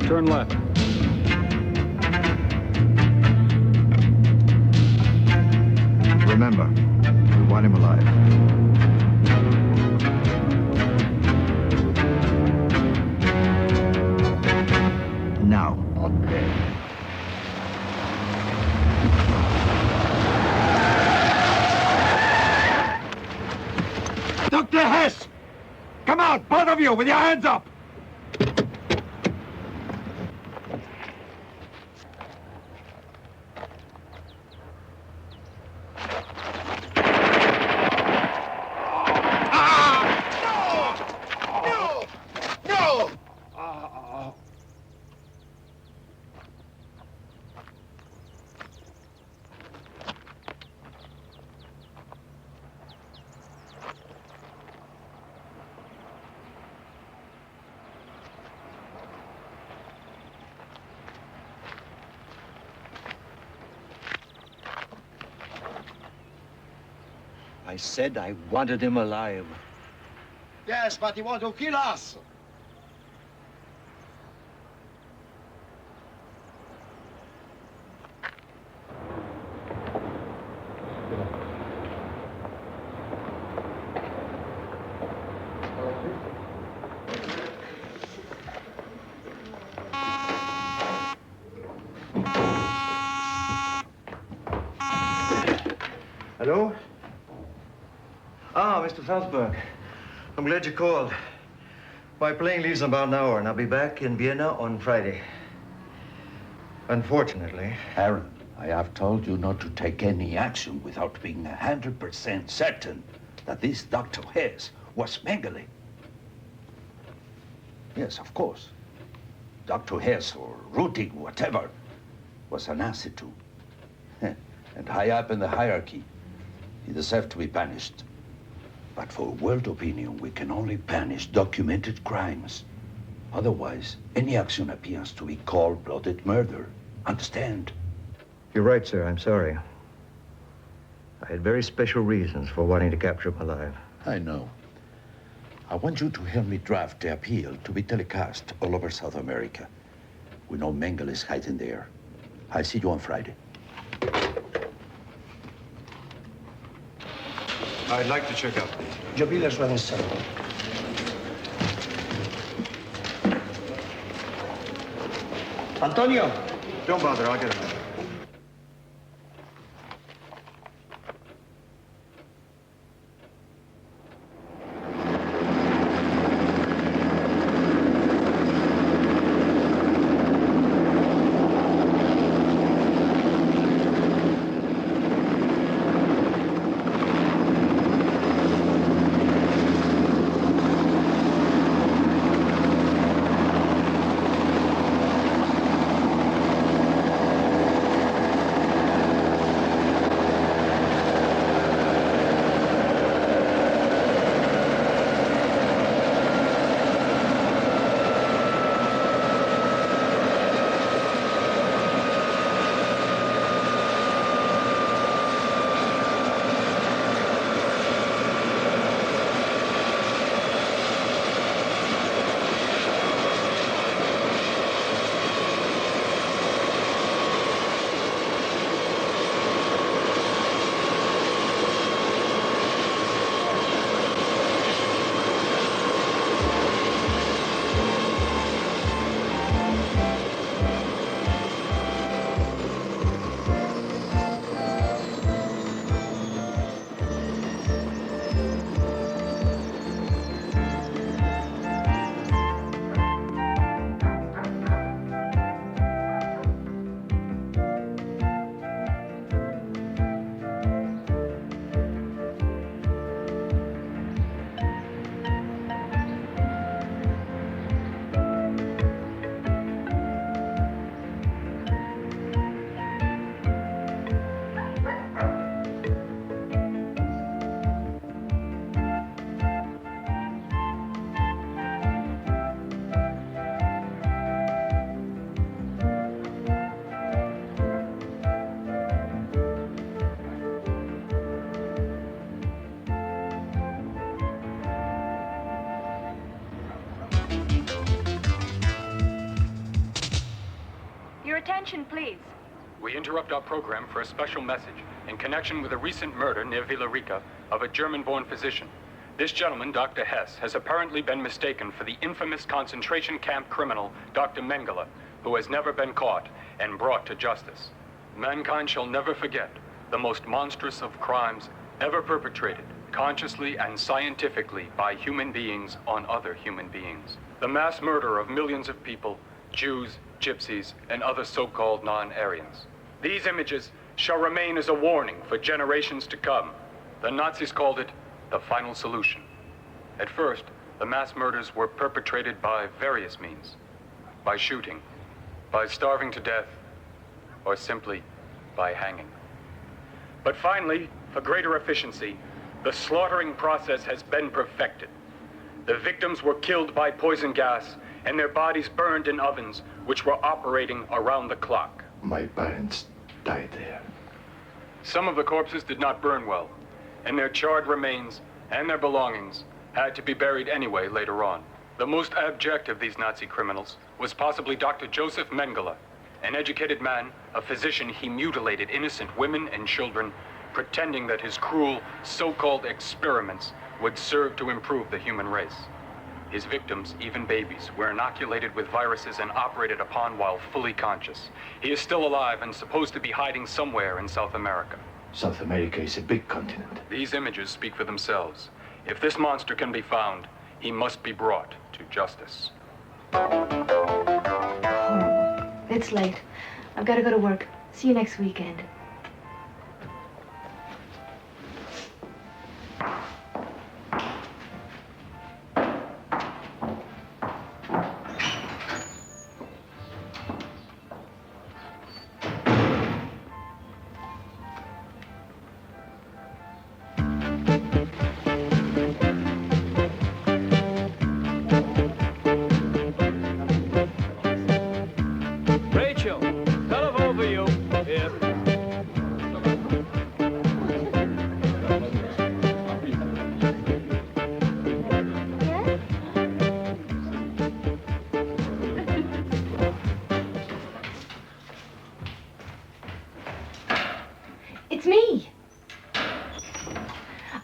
Turn left. Remember, we want him alive. Now. Okay. Dr. Hess! Come out, both of you, with your hands up! I said I wanted him alive. Yes, but he wants to kill us. Hello? Ah, Mr. Salzberg. I'm glad you called. My plane leaves in about an hour, and I'll be back in Vienna on Friday. Unfortunately. Aaron, I have told you not to take any action without being 100% certain that this Dr. Hess was Mengele. Yes, of course. Dr. Hess or Routing, whatever, was an asset too. And high up in the hierarchy, he deserved to be punished. But for world opinion, we can only punish documented crimes. Otherwise, any action appears to be cold-blooded murder. Understand? You're right, sir. I'm sorry. I had very special reasons for wanting to capture him alive. I know. I want you to help me draft the appeal to be telecast all over South America. We know Mengele is hiding there. I'll see you on Friday. I'd like to check up. Yo vi la sua messa. Antonio! Don't bother, I'll get him. Attention, please. We interrupt our program for a special message in connection with a recent murder near Villarica of a German-born physician. This gentleman, Dr. Hess, has apparently been mistaken for the infamous concentration camp criminal, Dr. Mengele, who has never been caught and brought to justice. Mankind shall never forget the most monstrous of crimes ever perpetrated, consciously and scientifically, by human beings on other human beings. The mass murder of millions of people, Jews, Gypsies, and other so-called non-Aryans. These images shall remain as a warning for generations to come. The Nazis called it the final solution. At first, the mass murders were perpetrated by various means. By shooting, by starving to death, or simply by hanging. But finally, for greater efficiency, the slaughtering process has been perfected. The victims were killed by poison gas, and their bodies burned in ovens which were operating around the clock. My parents died there. Some of the corpses did not burn well, and their charred remains and their belongings had to be buried anyway later on. The most abject of these Nazi criminals was possibly Dr. Josef Mengele, an educated man, a physician. He mutilated innocent women and children, pretending that his cruel, so-called experiments would serve to improve the human race. His victims, even babies, were inoculated with viruses and operated upon while fully conscious. He is still alive and supposed to be hiding somewhere in South America. South America is a big continent. These images speak for themselves. If this monster can be found, he must be brought to justice. Horrible. It's late. I've got to go to work. See you next weekend. It's me.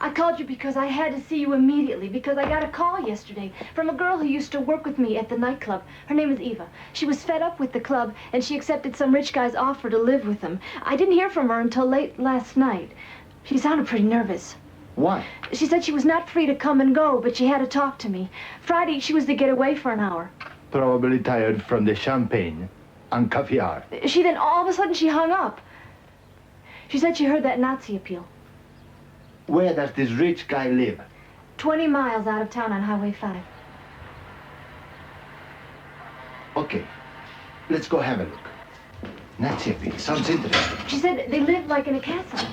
I called you because I had to see you immediately, because I got a call yesterday from a girl who used to work with me at the nightclub. Her name is Eva. She was fed up with the club, and she accepted some rich guy's offer to live with him. I didn't hear from her until late last night. She sounded pretty nervous. Why? She said she was not free to come and go, but she had to talk to me. Friday, she was to get away for an hour. Probably tired from the champagne and caviar. She then, all of a sudden, she hung up. She said she heard that Nazi appeal. Where does this rich guy live? 20 miles out of town on Highway 5. Okay, let's go have a look. Nazi appeal sounds interesting. She said they live like in a castle.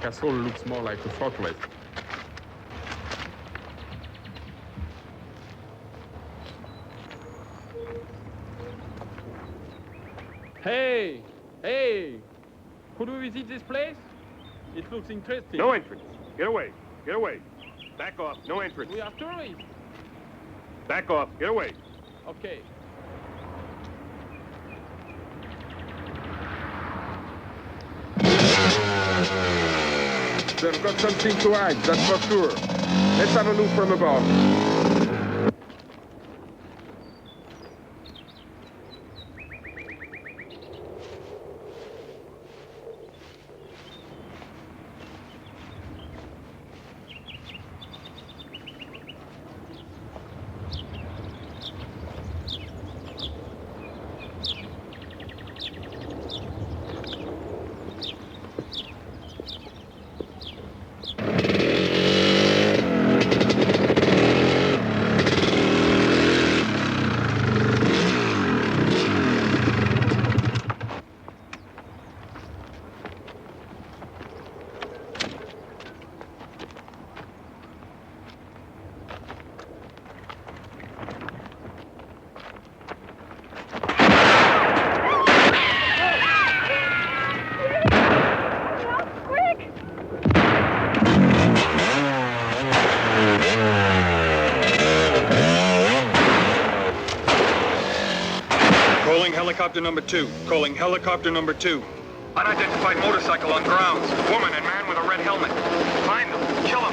Castle looks more like a fortress. Hey! Hey! Could we visit this place? It looks interesting. No entrance. Get away. Get away. Back off. No entrance. We are tourists. Back off. Get away. Okay. They've got something to hide, that's for sure. Let's have a look from above. helicopter number 2. Calling helicopter number 2. Unidentified motorcycle on grounds. Woman and man with a red helmet. Find them. Kill them.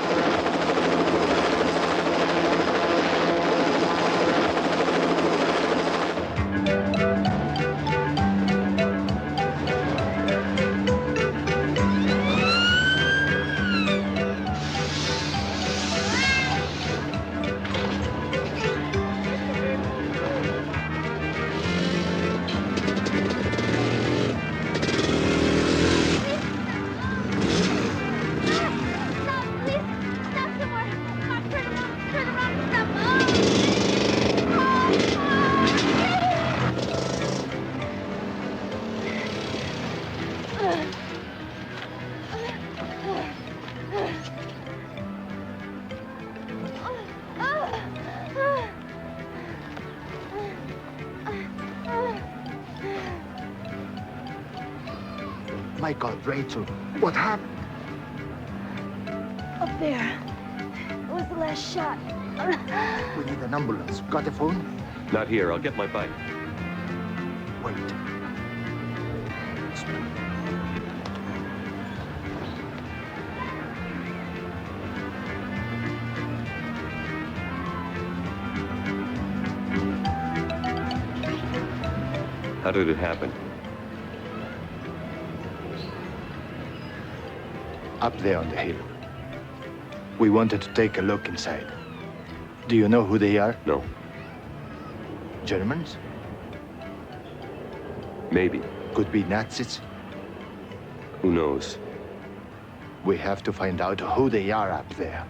My God, Rachel, what happened? Up there. It was the last shot. We need an ambulance. Got a phone? Not here. I'll get my bike. Wait. How did it happen? Up there on the hill. We wanted to take a look inside. Do you know who they are? No. Germans? Maybe. Could be Nazis. Who knows? We have to find out who they are up there.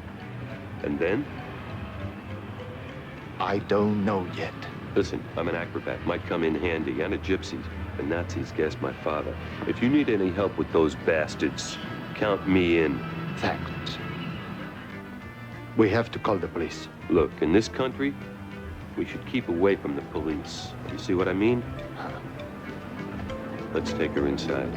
And then? I don't know yet. Listen, I'm an acrobat. Might come in handy. And a gypsy. The Nazis gassed my father. If you need any help with those bastards, count me in. Thanks. We have to call the police. Look, in this country, we should keep away from the police. You see what I mean? Let's take her inside.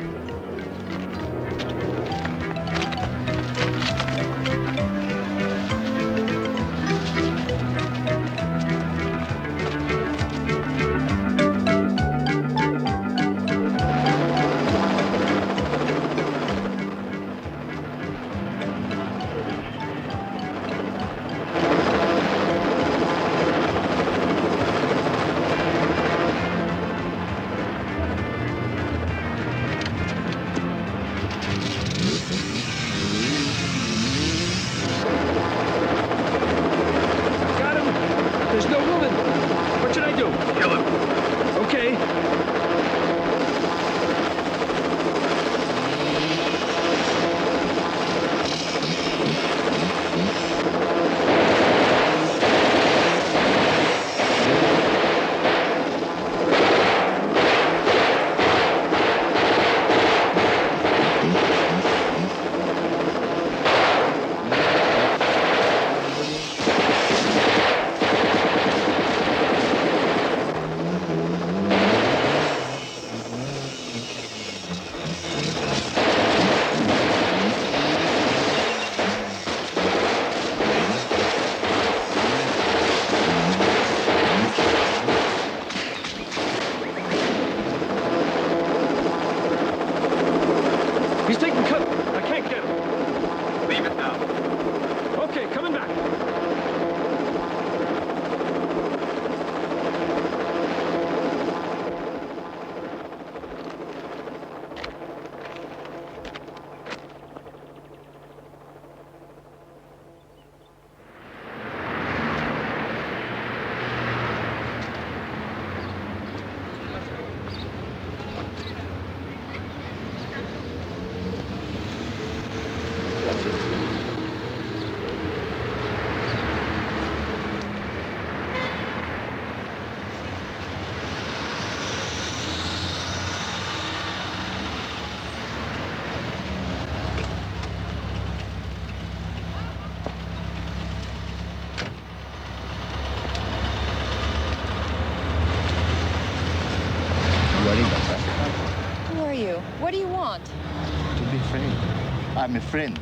What do you want? To be friend. I'm a friend.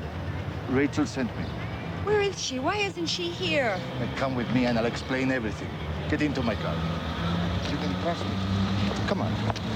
Rachel sent me. Where is she? Why isn't she here? Come with me and I'll explain everything. Get into my car. You can trust me. Come on.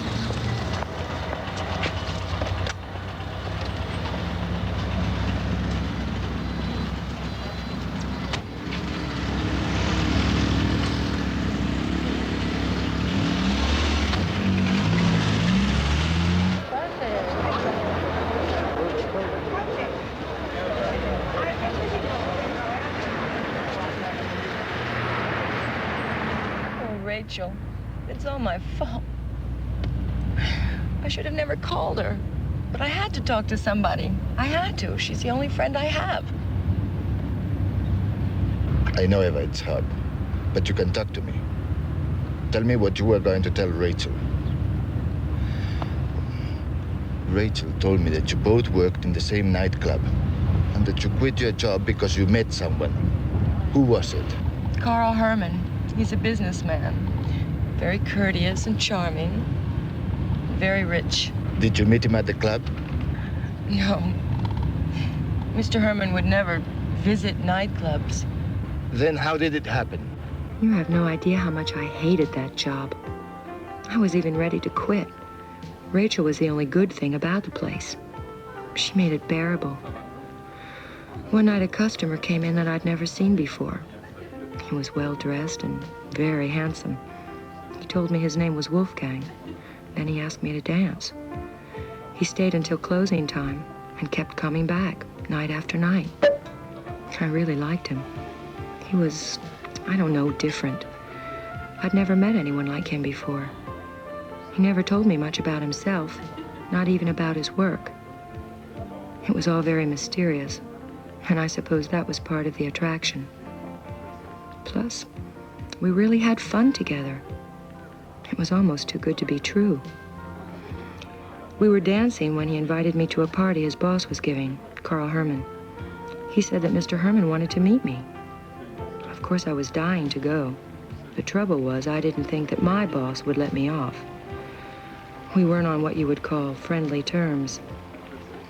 Rachel. It's all my fault. I should have never called her. But I had to talk to somebody. I had to. She's the only friend I have. I know, Eva, it's hard. But you can talk to me. Tell me what you were going to tell Rachel. Rachel told me that you both worked in the same nightclub and that you quit your job because you met someone. Who was it? Carl Herman. He's a businessman. Very courteous and charming. Very rich. Did you meet him at the club? No. Mr. Herman would never visit nightclubs. Then how did it happen? You have no idea how much I hated that job. I was even ready to quit. Rachel was the only good thing about the place. She made it bearable. One night a customer came in that I'd never seen before. He was well-dressed and very handsome. He told me his name was Wolfgang. Then he asked me to dance. He stayed until closing time and kept coming back night after night. I really liked him. He was, I don't know, different. I'd never met anyone like him before. He never told me much about himself, not even about his work. It was all very mysterious, and I suppose that was part of the attraction. Plus, we really had fun together. It was almost too good to be true. We were dancing when he invited me to a party his boss was giving, Carl Herman. He said that Mr. Herman wanted to meet me. Of course, I was dying to go. The trouble was, I didn't think that my boss would let me off. We weren't on what you would call friendly terms.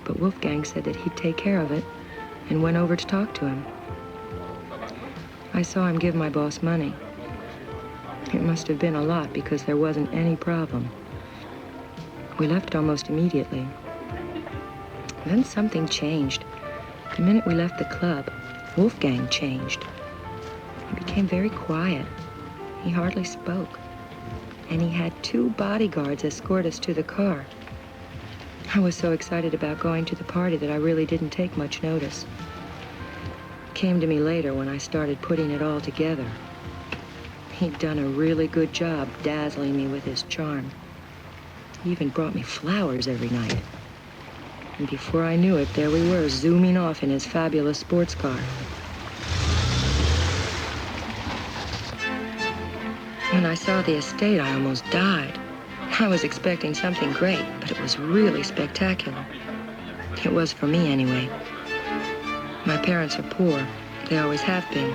But Wolfgang said that he'd take care of it and went over to talk to him. I saw him give my boss money. It must have been a lot because there wasn't any problem. We left almost immediately. Then something changed. The minute we left the club, Wolfgang changed. He became very quiet. He hardly spoke. And he had 2 bodyguards escort us to the car. I was so excited about going to the party that I really didn't take much notice. It came to me later when I started putting it all together. He'd done a really good job dazzling me with his charm. He even brought me flowers every night. And before I knew it, there we were, zooming off in his fabulous sports car. When I saw the estate, I almost died. I was expecting something great, but it was really spectacular. It was for me, anyway. My parents are poor. They always have been.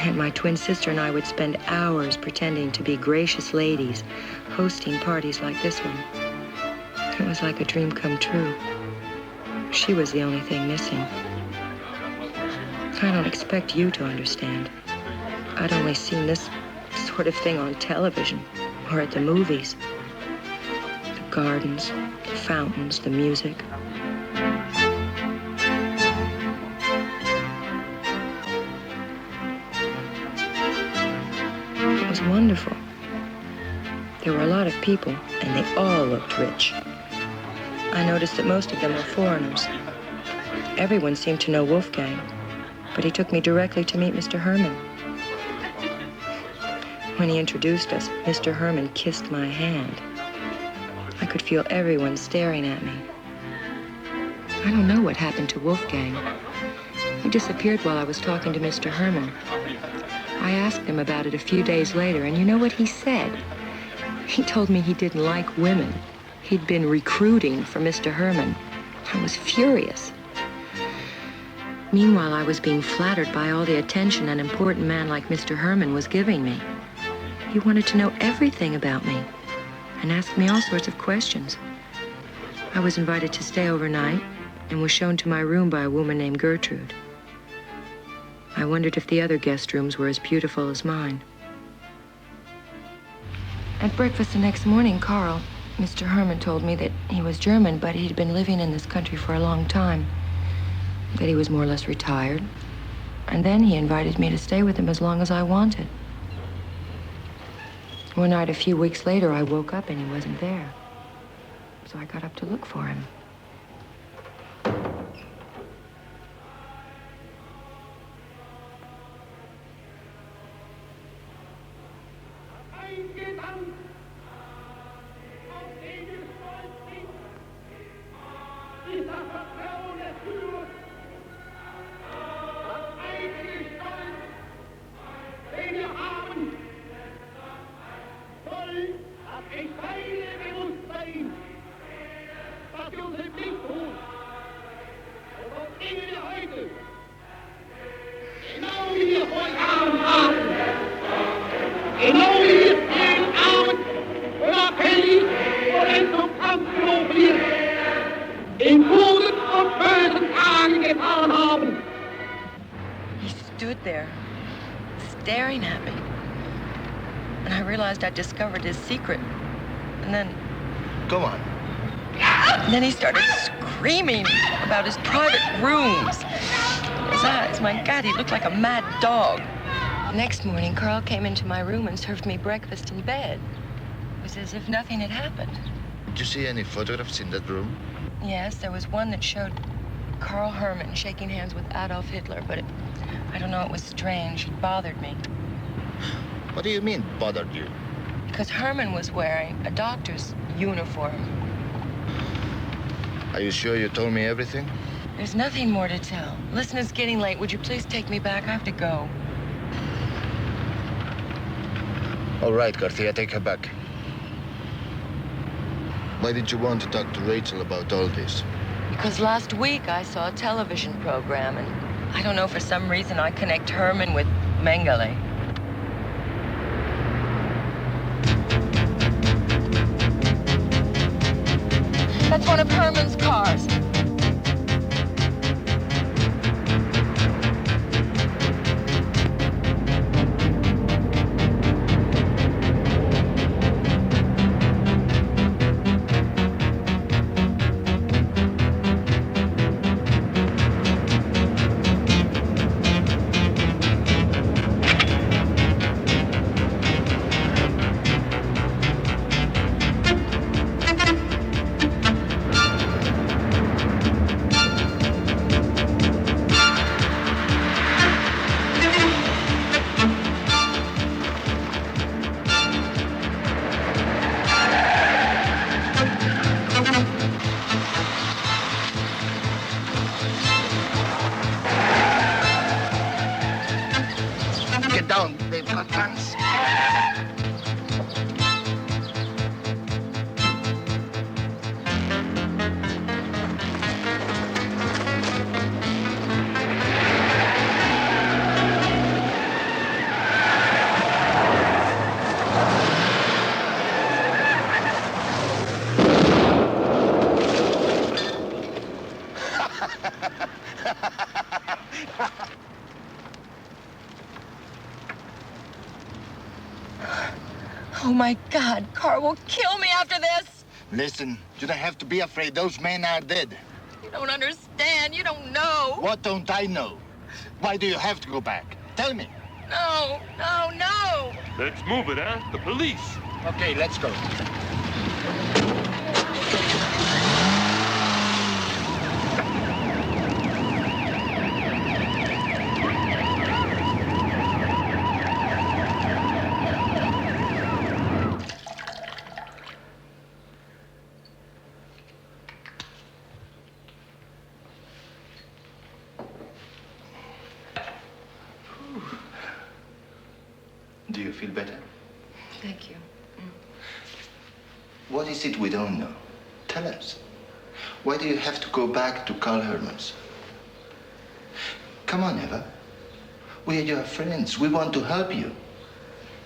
And my twin sister and I would spend hours pretending to be gracious ladies, hosting parties like this one. It was like a dream come true. She was the only thing missing. I don't expect you to understand. I'd only seen this sort of thing on television or at the movies. The gardens, the fountains, the music. It was wonderful. There were a lot of people, and they all looked rich. I noticed that most of them were foreigners. Everyone seemed to know Wolfgang, but he took me directly to meet Mr. Herman. When he introduced us, Mr. Herman kissed my hand. I could feel everyone staring at me. I don't know what happened to Wolfgang. He disappeared while I was talking to Mr. Herman. I asked him about it a few days later, and you know what he said? He told me he didn't like women. He'd been recruiting for Mr. Herman. I was furious. Meanwhile, I was being flattered by all the attention an important man like Mr. Herman was giving me. He wanted to know everything about me and asked me all sorts of questions. I was invited to stay overnight and was shown to my room by a woman named Gertrude. I wondered if the other guest rooms were as beautiful as mine. At breakfast the next morning, Carl, Mr. Herman, told me that he was German, but he'd been living in this country for a long time, that he was more or less retired, and then he invited me to stay with him as long as I wanted. One night, a few weeks later, I woke up and he wasn't there, so I got up to look for him. stood there, staring at me. And I realized I'd discovered his secret. And then... Go on. And then he started screaming about his private rooms. His eyes, my God, he looked like a mad dog. Next morning, Carl came into my room and served me breakfast in bed. It was as if nothing had happened. Did you see any photographs in that room? Yes, there was one that showed Karl Hermann shaking hands with Adolf Hitler, but I don't know, it was strange. It bothered me. What do you mean, bothered you? Because Hermann was wearing a doctor's uniform. Are you sure you told me everything? There's nothing more to tell. Listen, it's getting late. Would you please take me back? I have to go. All right, Garcia, take her back. Why did you want to talk to Rachel about all this? Because last week I saw a television program, and I don't know, for some reason I connect Hermann with Mengele. That's one of Hermann's cars. Oh, my God, Carl will kill me after this. Listen, you don't have to be afraid. Those men are dead. You don't understand. You don't know. What don't I know? Why do you have to go back? Tell me. No, no, no. Let's move it, huh? The police. Okay, let's go. Do you feel better? Thank you. What is it we don't know? Tell us. Why do you have to go back to Karl Hermann's? Come on, Eva. We are your friends. We want to help you.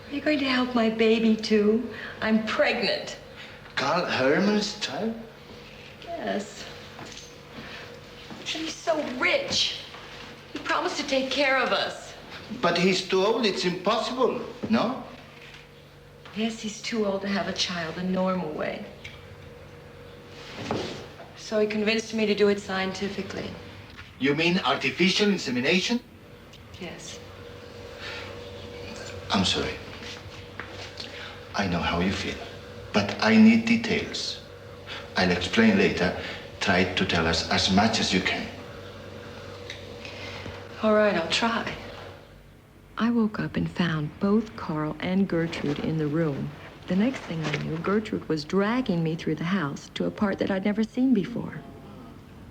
Are you going to help my baby, too? I'm pregnant. Karl Hermann's child? Yes. And he's so rich. He promised to take care of us. But he's too old. It's impossible, no? Yes, he's too old to have a child the normal way. So he convinced me to do it scientifically. You mean artificial insemination? Yes. I'm sorry. I know how you feel, but I need details. I'll explain later. Try to tell us as much as you can. All right, I'll try. I woke up and found both Carl and Gertrude in the room. The next thing I knew, Gertrude was dragging me through the house to a part that I'd never seen before.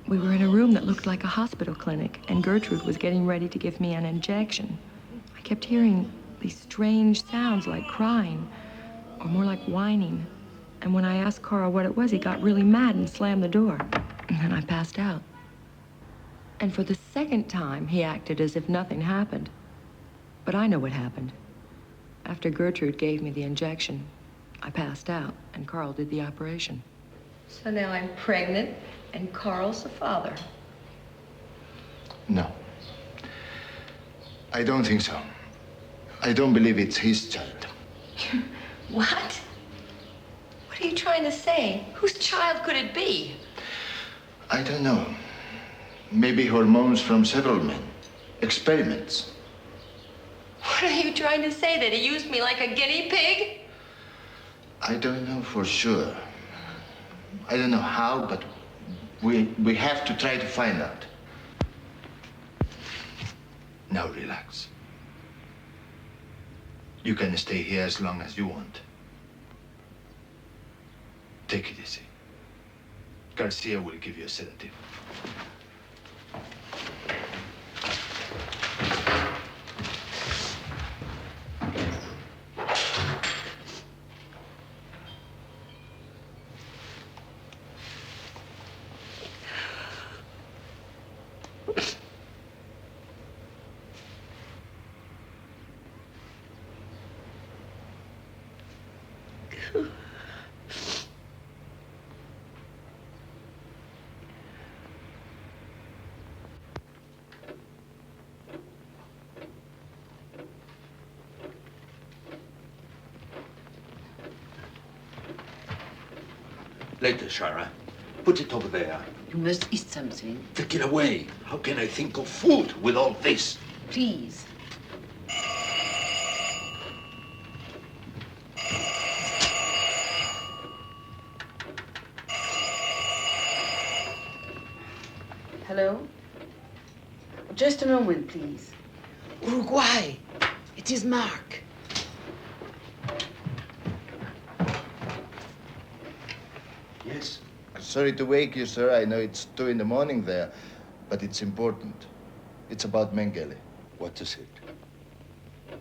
We were in a room that looked like a hospital clinic, and Gertrude was getting ready to give me an injection. I kept hearing these strange sounds like crying, or more like whining. And when I asked Carl what it was, he got really mad and slammed the door. And then I passed out. And for the second time, he acted as if nothing happened. But I know what happened. After Gertrude gave me the injection, I passed out, and Carl did the operation. So now I'm pregnant, and Carl's the father. No. I don't think so. I don't believe it's his child. What? What are you trying to say? Whose child could it be? I don't know. Maybe hormones from several men. Experiments. What are you trying to say? That he used me like a guinea pig? I don't know for sure. I don't know how, but we have to try to find out. Now relax. You can stay here as long as you want. Take it easy. Garcia will give you a sedative. Later, Shara. Put it over there. You must eat something. Take it away. How can I think of food with all this? Please. Hello? Just a moment, please. Uruguay. It is Mark. Yes. Sorry to wake you, sir. I know it's 2 in the morning there, but it's important. It's about Mengele. What is it?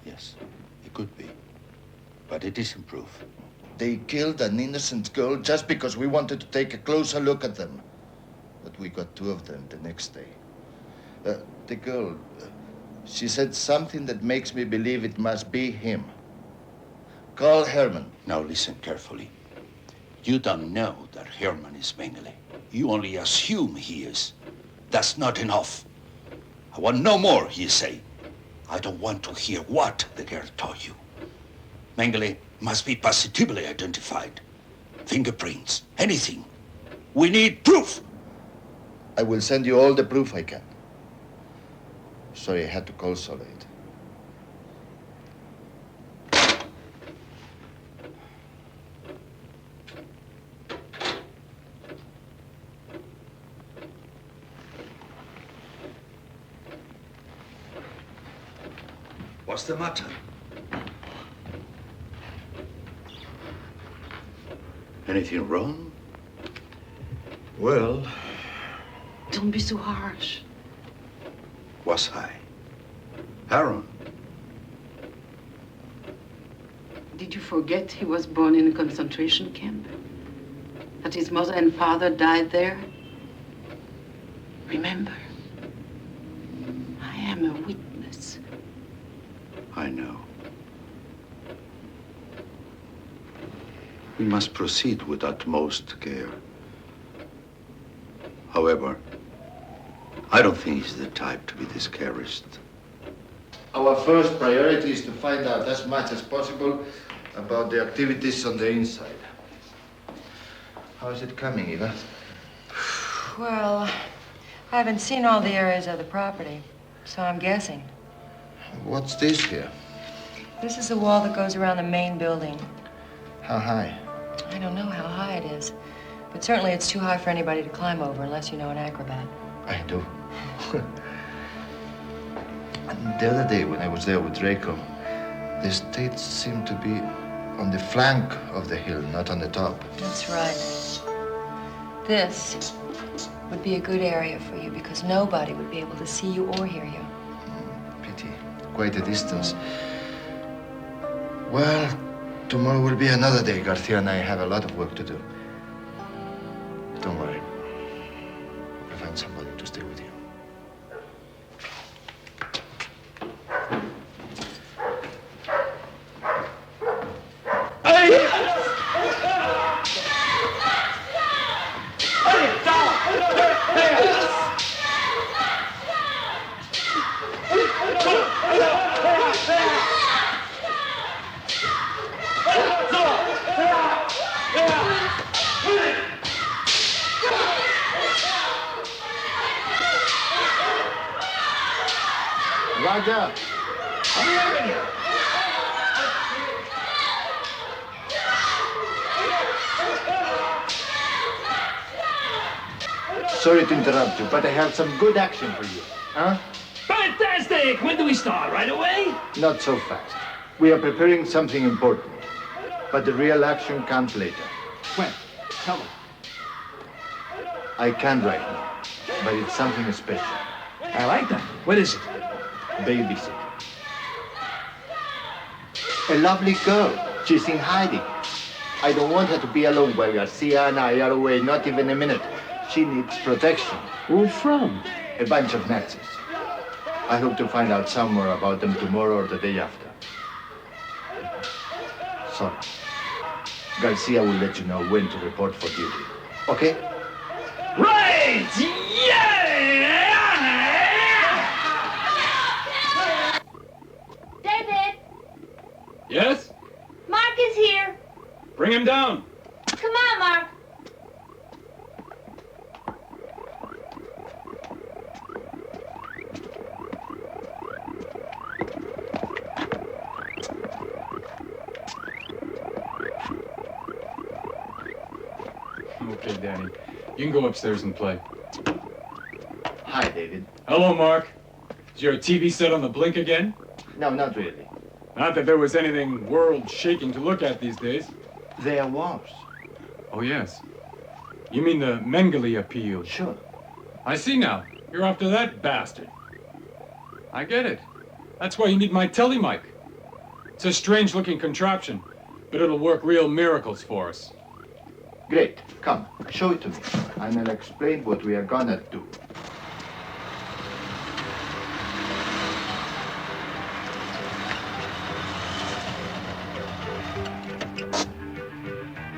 Yes, it could be. But it isn't proof. They killed an innocent girl just because we wanted to take a closer look at them. But we got 2 of them the next day. The girl, she said something that makes me believe it must be him. Call Herman. Now listen carefully. You don't know that Herman is Mengele. You only assume he is. That's not enough. I want no more, you say. I don't want to hear what the girl told you. Mengele must be positively identified. Fingerprints, anything. We need proof. I will send you all the proof I can. Sorry I had to call so late. What's the matter? Anything wrong? Well... Don't be so harsh. Was I? Aaron? Did you forget he was born in a concentration camp? That his mother and father died there? Remember, I am a witness. I know. We must proceed with utmost care. However, I don't think he's the type to be discouraged. Our first priority is to find out as much as possible about the activities on the inside. How is it coming, Eva? Well, I haven't seen all the areas of the property, so I'm guessing. What's this here? This is the wall that goes around the main building. How high? I don't know how high it is, but certainly it's too high for anybody to climb over unless you know an acrobat. I do. And the other day when I was there with Draco, the estate seemed to be on the flank of the hill, not on the top. That's right. This would be a good area for you because nobody would be able to see you or hear you. Pity. Quite a distance. Well, tomorrow will be another day. Garcia and I have a lot of work to do. Don't worry. I'll find somebody to stay with you. Roger. Hurry up in here. Sorry to interrupt you, but I have some good action for you. Huh? Fantastic! When do we start? Right away? Not so fast. We are preparing something important. But the real action comes later. When? Tell me. I can't right now, but it's something special. I like that. What is it? Babysit. A lovely girl. She's in hiding. I don't want her to be alone while Garcia and I are away, not even a minute. She needs protection. Who from? A bunch of Nazis. I hope to find out some more about them tomorrow or the day after. Sorry. Garcia will let you know when to report for duty. Okay? Right! Yeah! David! Yes? Mark is here. Bring him down. Come on, Mark. Okay, Danny. You can go upstairs and play. Hi, David. Hello, Mark. Is your TV set on the blink again? No, not really. Not that there was anything world-shaking to look at these days. There was. Oh, yes. You mean the Mengele appeal? Sure. I see now. You're after that bastard. I get it. That's why you need my telemic. It's a strange-looking contraption, but it'll work real miracles for us. Great. Come, show it to me, and I'll explain what we are gonna do.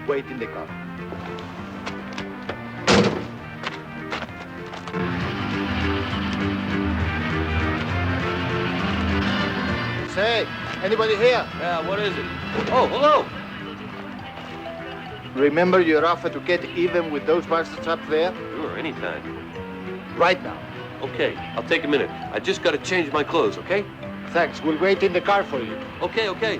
Wait in the car. Say, anybody here? Yeah, what is it? Oh, hello! Remember your offer to get even with those bastards up there? Sure, anytime. Right now. Okay, I'll take a minute. I just gotta change my clothes, okay? Thanks. We'll wait in the car for you. Okay, okay.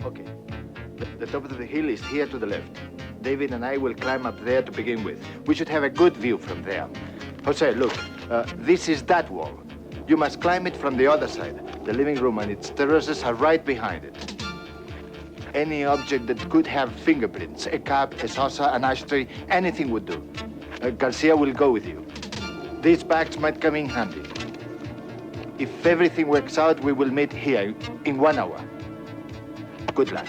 Okay. The top of the hill is here to the left. David and I will climb up there to begin with. We should have a good view from there. Jose, look. This is that wall. You must climb it from the other side. The living room and its terraces are right behind it. Any object that could have fingerprints, a cup, a saucer, an ashtray, anything would do. Garcia will go with you. These bags might come in handy. If everything works out, we will meet here in 1 hour. Good luck.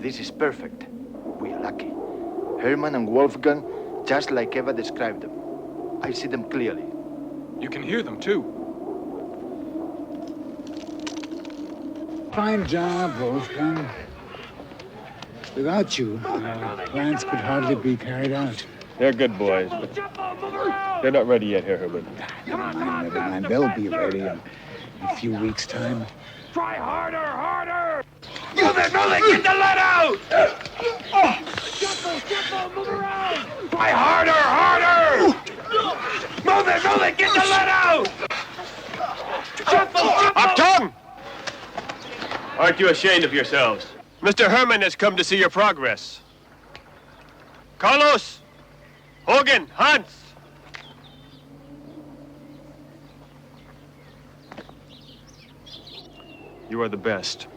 This is perfect. We are lucky. Herman and Wolfgang, just like Eva described them. I see them clearly. You can hear them, too. Fine job, Wolfgang. Without you, our plans could hardly be carried out. They're good boys, but they're not ready yet, Herr Herman. Never mind. They'll be ready in a few weeks' time. Try harder, harder! Move it, get the lead out! Shuffle, move around! Try harder, harder! Move it, get the lead out! Shuffle! Achtung! Aren't you ashamed of yourselves? Mr. Herman has come to see your progress. Carlos! Hogan! Hans! You are the best.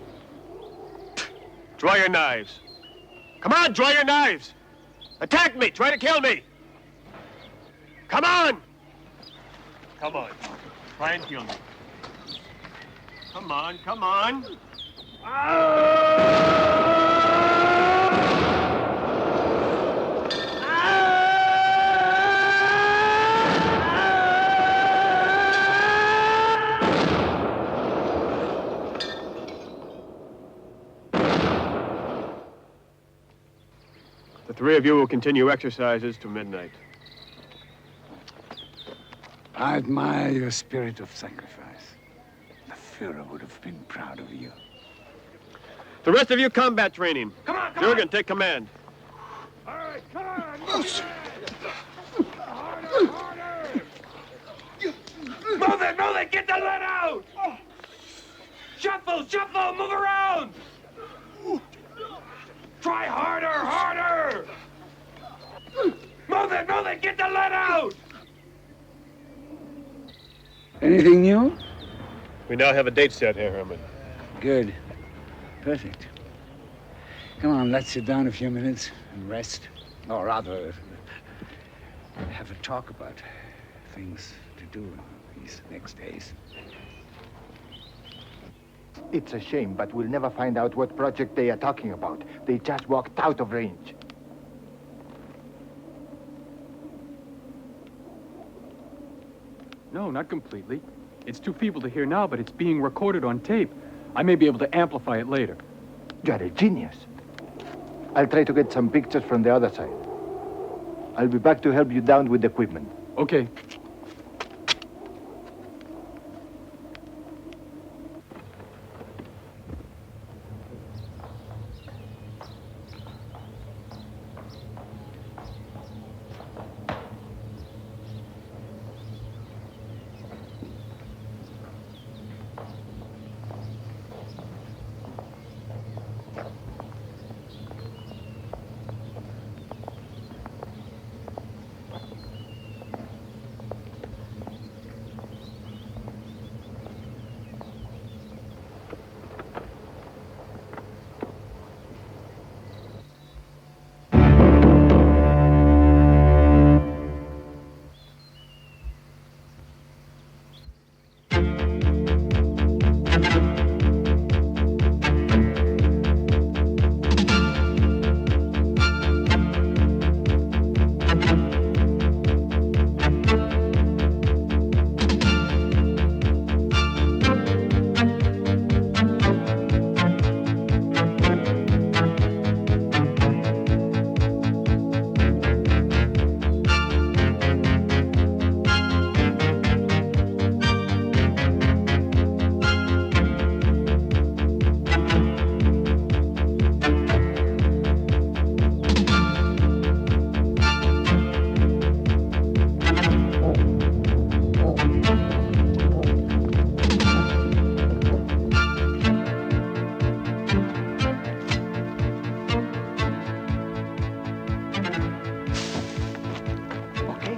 Draw your knives. Come on, draw your knives! Attack me! Try to kill me! Come on! Come on. Try and kill me. Come on, come on! The three of you will continue exercises to midnight. I admire your spirit of sacrifice. The Führer would have been proud of you. The rest of you, combat training. Come on! Jürgen, take command. All right, come on! Harder! Move it! Get the lead out! Shuffle, move around! Try harder! Move it! Get the lead out! Anything new? We now have a date set, Herr Herman. Good. Perfect. Come on, let's sit down a few minutes and rest. Or rather, have a talk about things to do these next days. It's a shame, but we'll never find out what project they are talking about. They just walked out of range. No, not completely. It's too feeble to hear now, but it's being recorded on tape. I may be able to amplify it later. You're a genius. I'll try to get some pictures from the other side. I'll be back to help you down with the equipment. Okay.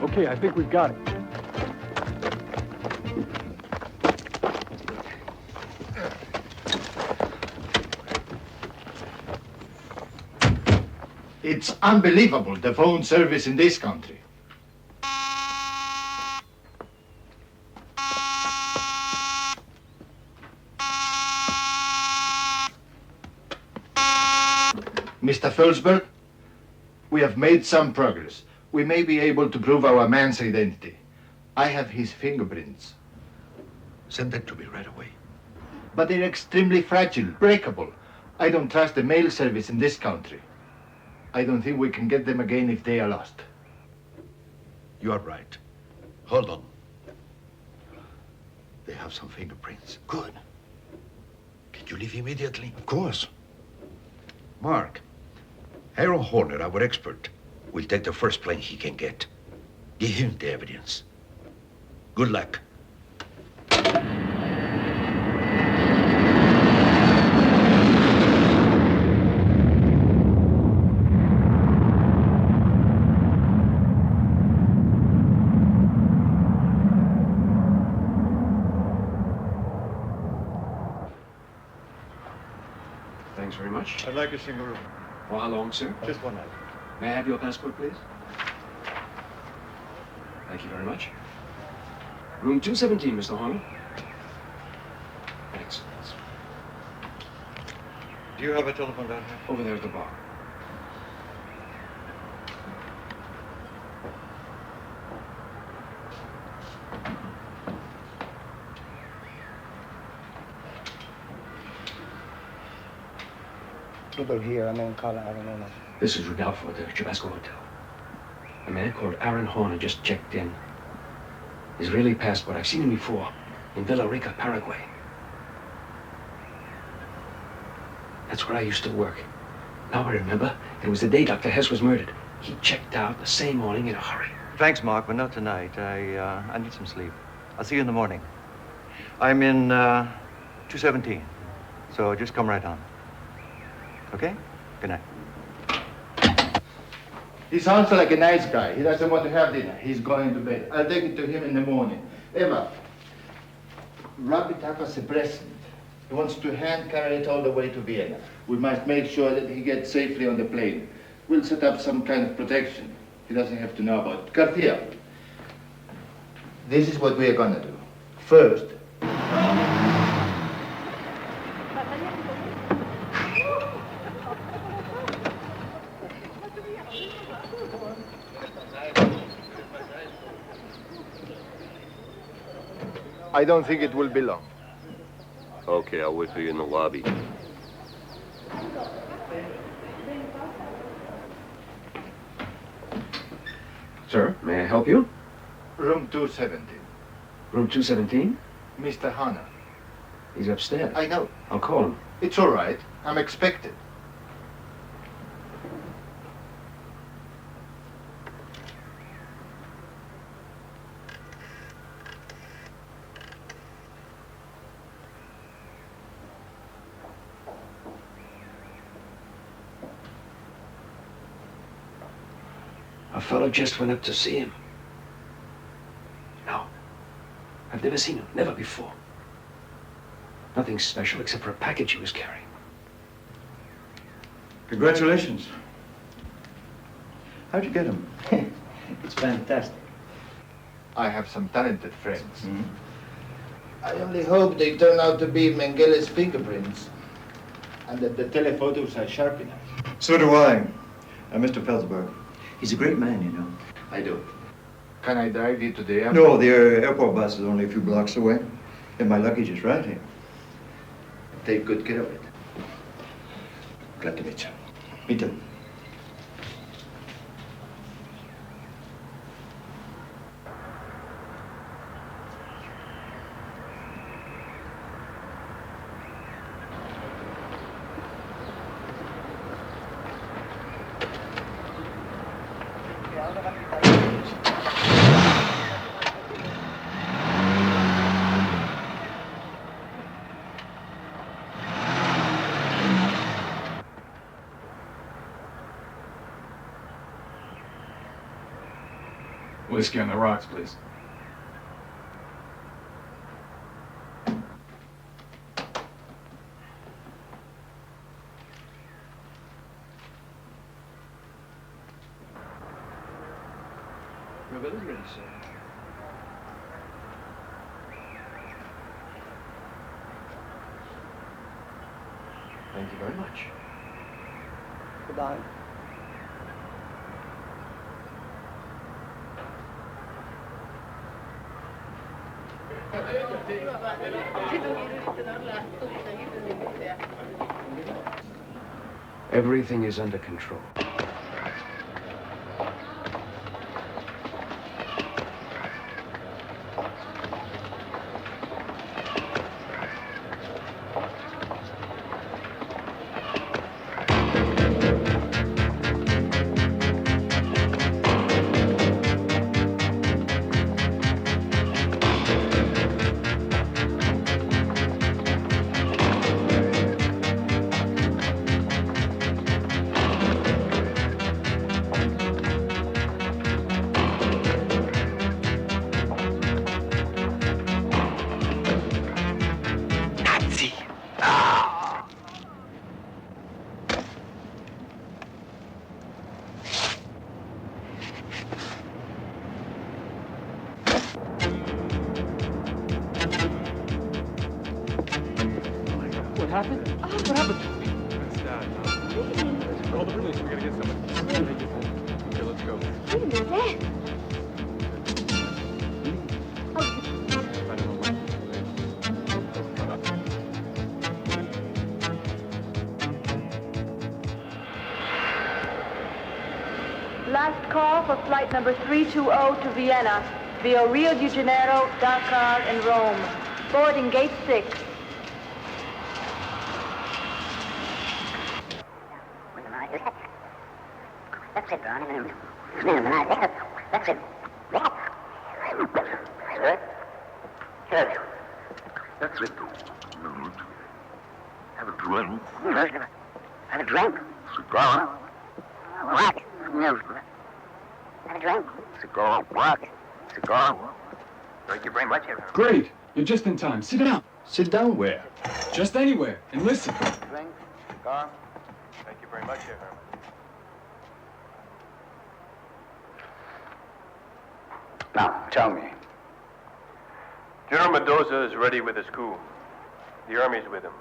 Okay, I think we've got it. It's unbelievable, the phone service in this country. Mr. Felsberg, we have made some progress. We may be able to prove our man's identity. I have his fingerprints. Send them to me right away. But they're extremely fragile, breakable. I don't trust the mail service in this country. I don't think we can get them again if they are lost. You are right. Hold on. They have some fingerprints. Good. Can you leave immediately? Of course. Mark, Aaron Horner, our expert, will take the first plane he can get. Give him the evidence. Good luck. Thanks very much. I'd like a single room. For how long, sir? Just one night. May I have your passport, please? Thank you very much. Room 217, Mr. Horner. Thanks. Do you have a telephone down here? Over there at the bar. People here, I mean, call it, I don't know. This is Rodolfo at the Chabasco Hotel. A man called Aaron Horner just checked in. Israeli passport. I've seen him before. In Villa Rica, Paraguay. That's where I used to work. Now I remember. It was the day Dr. Hess was murdered. He checked out the same morning in a hurry. Thanks, Mark, but not tonight. I need some sleep. I'll see you in the morning. I'm in 217, so just come right on. Okay? Good night. He sounds like a nice guy. He doesn't want to have dinner. He's going to bed. I'll take it to him in the morning. Eva, wrap it up as a present. He wants to hand carry it all the way to Vienna. We must make sure that he gets safely on the plane. We'll set up some kind of protection. He doesn't have to know about it. Garcia, this is what we are going to do. First, I don't think it will be long. Okay, I'll wait for you in the lobby. Sir, may I help you? Room 217. Room 217? Mr. Hanna. He's upstairs. I know. I'll call him. It's all right. I'm expected. A fellow just went up to see him. No. I've never seen him. Never before. Nothing special except for a package he was carrying. Congratulations. How'd you get him? It's fantastic. I have some talented friends. Mm-hmm. I only hope they turn out to be Mengele's fingerprints and that the telephotos are sharp enough. So do I. Mr. Felsberg. He's a great man, you know. I do. Can I drive you to the airport? No, the airport bus is only a few blocks away. And my luggage is right here. Take good care of it. Glad to meet you. Me too. Whiskey on the rocks, please. Your bill is ready, sir. Thank you very much. gedaan. Everything is under control. What happened? What happened? Call the police. We gotta get somebody. Okay, let's go. Wait a minute, Dad. I don't know what. Last call for flight number 320 to Vienna via Rio de Janeiro, Dakar, and Rome. Boarding gate 6. That's it, Ron. That's it. That's it. Have a drink. Have a drink. Cigar. What? Have a drink. Cigar. What? Cigar. Thank you very much, everyone. Great. You're just in time. Sit down. Sit down where? Just anywhere. And listen. Drink. Cigar. Thank you very much, everyone. Now, tell me. General Mendoza is ready with his coup. The army's with him.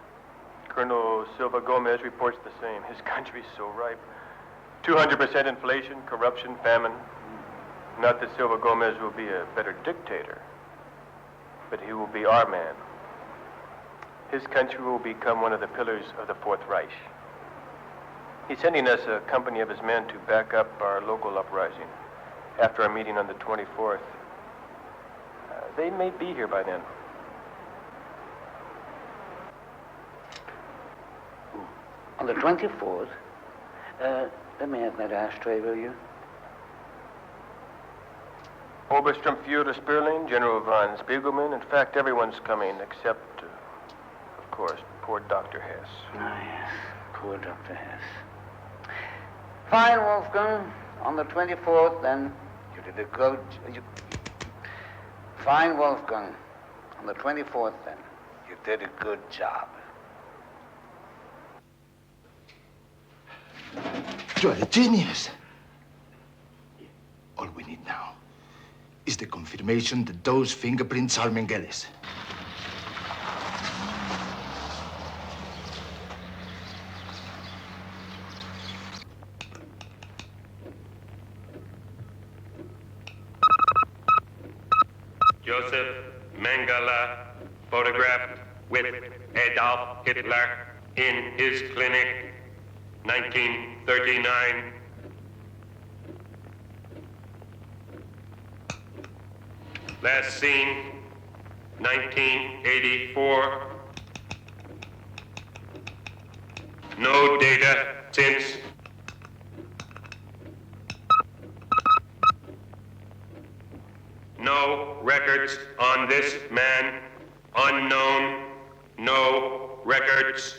Colonel Silva Gomez reports the same. His country's so ripe. 200% inflation, corruption, famine. Not that Silva Gomez will be a better dictator, but he will be our man. His country will become one of the pillars of the Fourth Reich. He's sending us a company of his men to back up our local uprising. After our meeting on the 24th, they may be here by then. On the 24th, let me have that ashtray, will you? Obersturmführer Sperling, General von Spiegelman. In fact, everyone's coming except, of course, poor Dr. Hess. Ah, yes. Poor Dr. Hess. Fine, Wolfgang. On the 24th, then, you did a good... Fine, Wolfgang. On the 24th, then, you did a good job. You're a genius. All we need now is the confirmation that those fingerprints are Mengele's. Josef Mengele photographed with Adolf Hitler in his clinic, 1939. Last seen, 1984. No data since. No records on this man. Unknown. No records.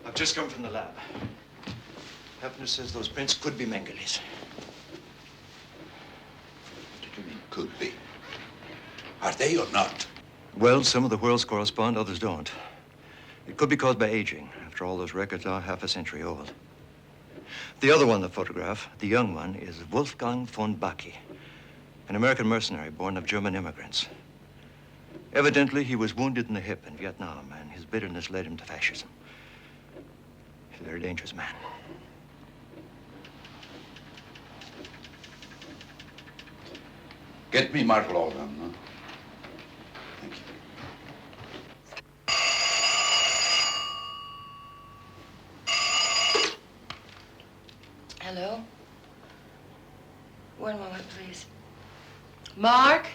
I've just come from the lab. Hefner says those prints could be Mengele's. What do you mean, could be? Are they or not? Well, some of the whirls correspond, others don't. It could be caused by aging. After all, those records are half a century old. The other one, the photograph, the young one, is Wolfgang von Bacchi, an American mercenary born of German immigrants. Evidently, he was wounded in the hip in Vietnam, and his bitterness led him to fascism. He's a very dangerous man. Get me Mark Logan, huh? Thank you. Hello? One moment, please. Mark?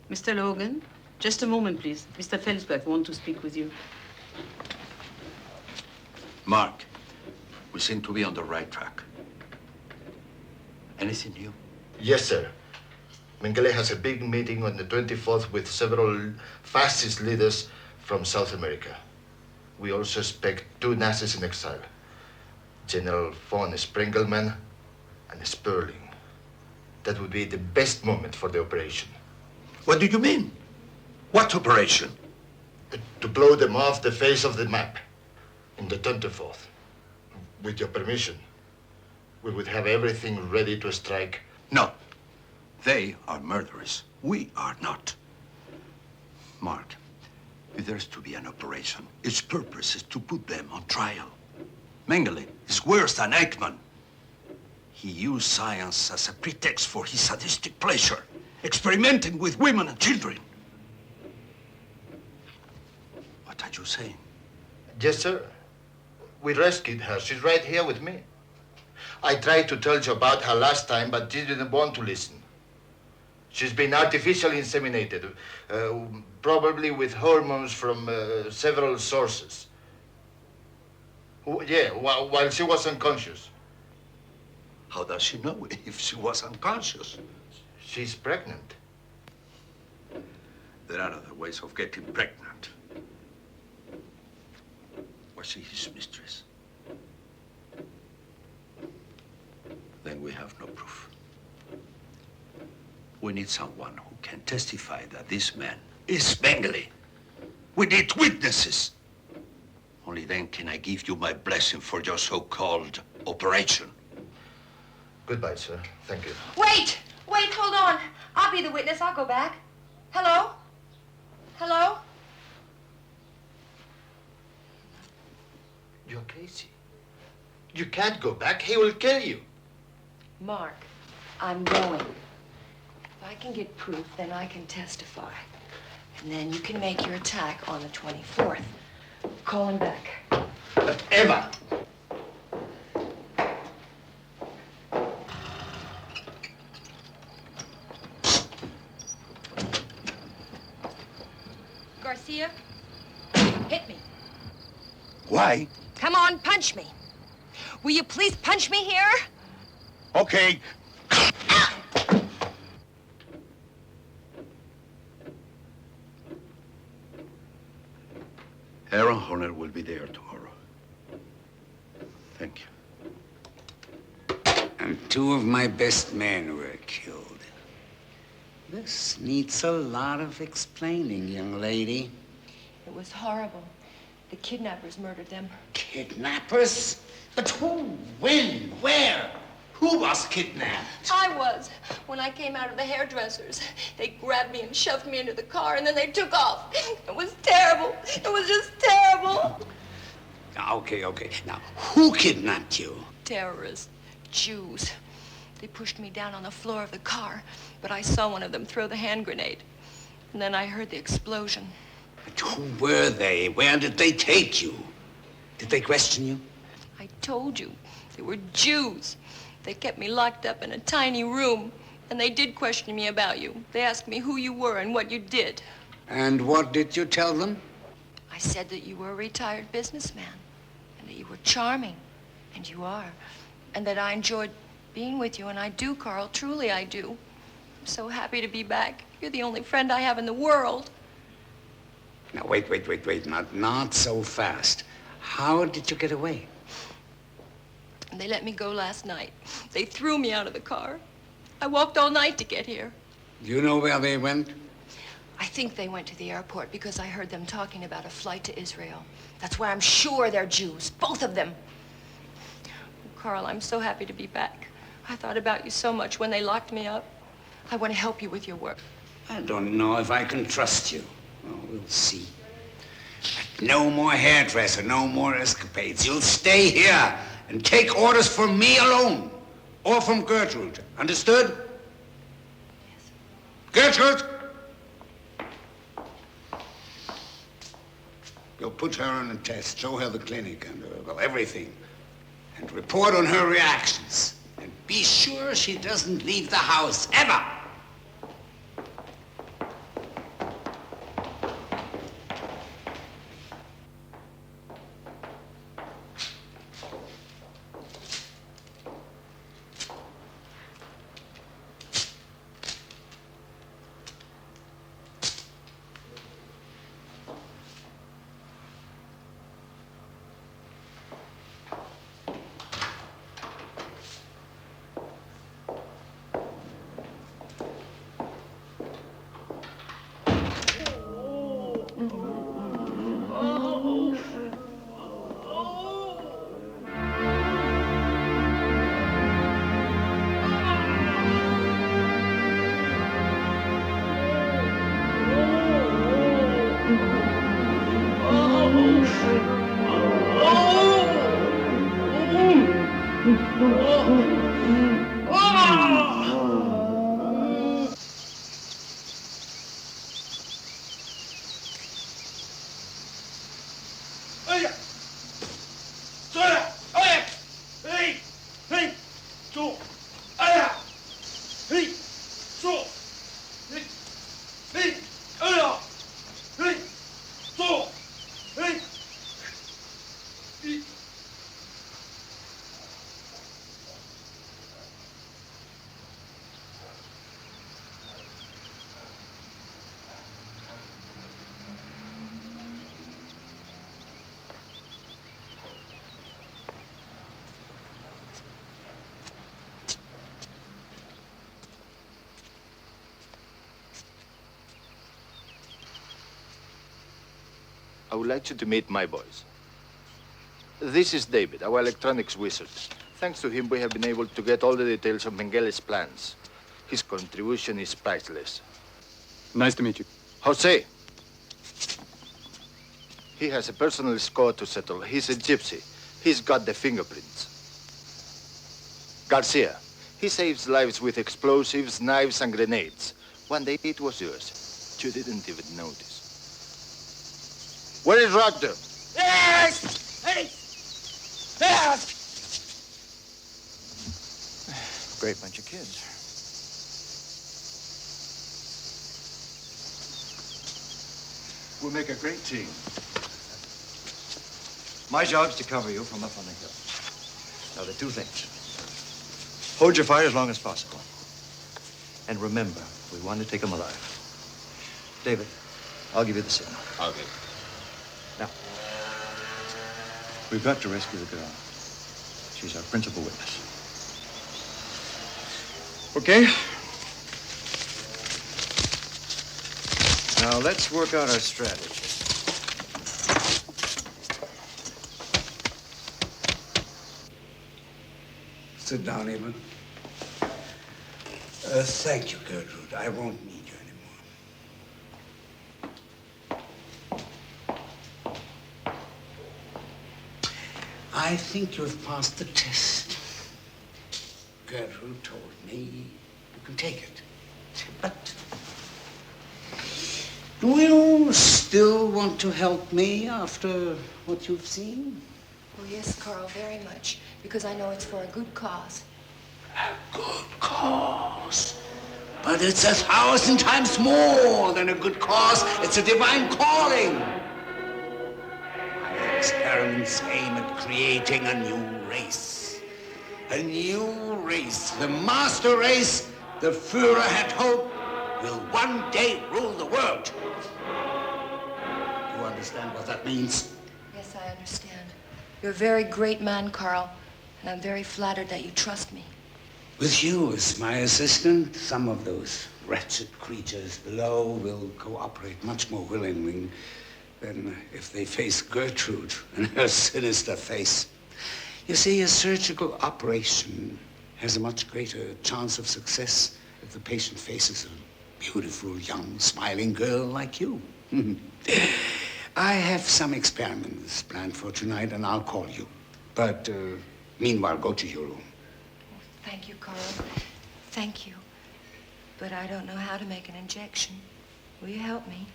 Mr. Logan, just a moment, please. Mr. Felsberg wants to speak with you. Mark, we seem to be on the right track. Anything new? Yes, sir. Mengele has a big meeting on the 24th with several fascist leaders from South America. We also expect 2 Nazis in exile, General von Sprengelmann and Sperling. That would be the best moment for the operation. What do you mean? What operation? To blow them off the face of the map on the 24th. With your permission, we would have everything ready to strike. No. They are murderers. We are not. Mark, if there's to be an operation, its purpose is to put them on trial. Mengele is worse than Eichmann. He used science as a pretext for his sadistic pleasure, experimenting with women and children. What are you saying? Yes, sir. We rescued her. She's right here with me. I tried to tell you about her last time, but she didn't want to listen. She's been artificially inseminated, probably with hormones from several sources. Yeah, while she was unconscious. How does she know if she was unconscious? She's pregnant. There are other ways of getting pregnant. Was she his mistress? Then we have no proof. We need someone who can testify that this man is Mengele. We need witnesses. Only then can I give you my blessing for your so-called operation. Goodbye, sir. Thank you. Wait! Wait, hold on. I'll be the witness. I'll go back. Hello? Hello? You're crazy. You can't go back. He will kill you. Mark, I'm going. If I can get proof, then I can testify. And then you can make your attack on the 24th. Call him back. But Emma! Garcia, hit me. Why? Come on, punch me. Will you please punch me here? Okay. Aaron Horner will be there tomorrow. Thank you. And 2 of my best men were killed. This needs a lot of explaining, young lady. It was horrible. The kidnappers murdered them. Kidnappers? But who? When? Where? Who was kidnapped? I was. When I came out of the hairdressers, they grabbed me and shoved me into the car, and then they took off. It was terrible. It was just terrible. Okay. Now, who kidnapped you? Terrorists. Jews. They pushed me down on the floor of the car, but I saw one of them throw the hand grenade. And then I heard the explosion. But who were they? Where did they take you? Did they question you? I told you. They were Jews. They kept me locked up in a tiny room, and they did question me about you. They asked me who you were and what you did. And what did you tell them? I said that you were a retired businessman, and that you were charming, and you are, and that I enjoyed being with you, and I do, Carl, truly I do. I'm so happy to be back. You're the only friend I have in the world. Now, wait. Not so fast. How did you get away? They let me go last night. They threw me out of the car. I walked all night to get here. Do you know where they went? I think they went to the airport because I heard them talking about a flight to Israel. That's why I'm sure they're Jews, both of them. Carl, I'm so happy to be back. I thought about you so much when they locked me up. I want to help you with your work. I don't know if I can trust you. Well, we'll see. But no more hairdresser, no more escapades. You'll stay here and take orders from me alone, or from Gertrude. Understood? Yes. Gertrude! You'll put her on a test, show her the clinic and well, everything, and report on her reactions. And be sure she doesn't leave the house, ever! I would like you to meet my boys. This is David, our electronics wizard. Thanks to him, we have been able to get all the details of Mengele's plans. His contribution is priceless. Nice to meet you. Jose. He has a personal score to settle. He's a gypsy. He's got the fingerprints. Garcia. He saves lives with explosives, knives, and grenades. One day it was yours. You didn't even notice. Where is Rogder? Yes! Hey! Yes! Great bunch of kids. We'll make a great team. My job's to cover you from up on the hill. Now, there are two things. Hold your fire as long as possible. And remember, we want to take them alive. David, I'll give you the signal. Okay. Now, we've got to rescue the girl. She's our principal witness. Okay? Now, let's work out our strategy. Sit down, Eva. Thank you, Gertrude. I won't need you anymore. I think you've passed the test. Gertrude told me you can take it. But do you still want to help me after what you've seen? Oh, yes, Carl, very much. Because I know it's for a good cause. A good cause? But it's 1,000 times more than a good cause. It's a divine calling. My experiments aim at creating a new race. A new race. The master race the Führer had hoped will one day rule the world. You understand what that means? Yes, I understand. You're a very great man, Carl, and I'm very flattered that you trust me. With you as my assistant, some of those wretched creatures below will cooperate much more willingly than if they face Gertrude and her sinister face. You see, a surgical operation has a much greater chance of success if the patient faces a beautiful, young, smiling girl like you. I have some experiments planned for tonight, and I'll call you. But meanwhile, go to your room. Thank you, Carl. Thank you. But I don't know how to make an injection. Will you help me?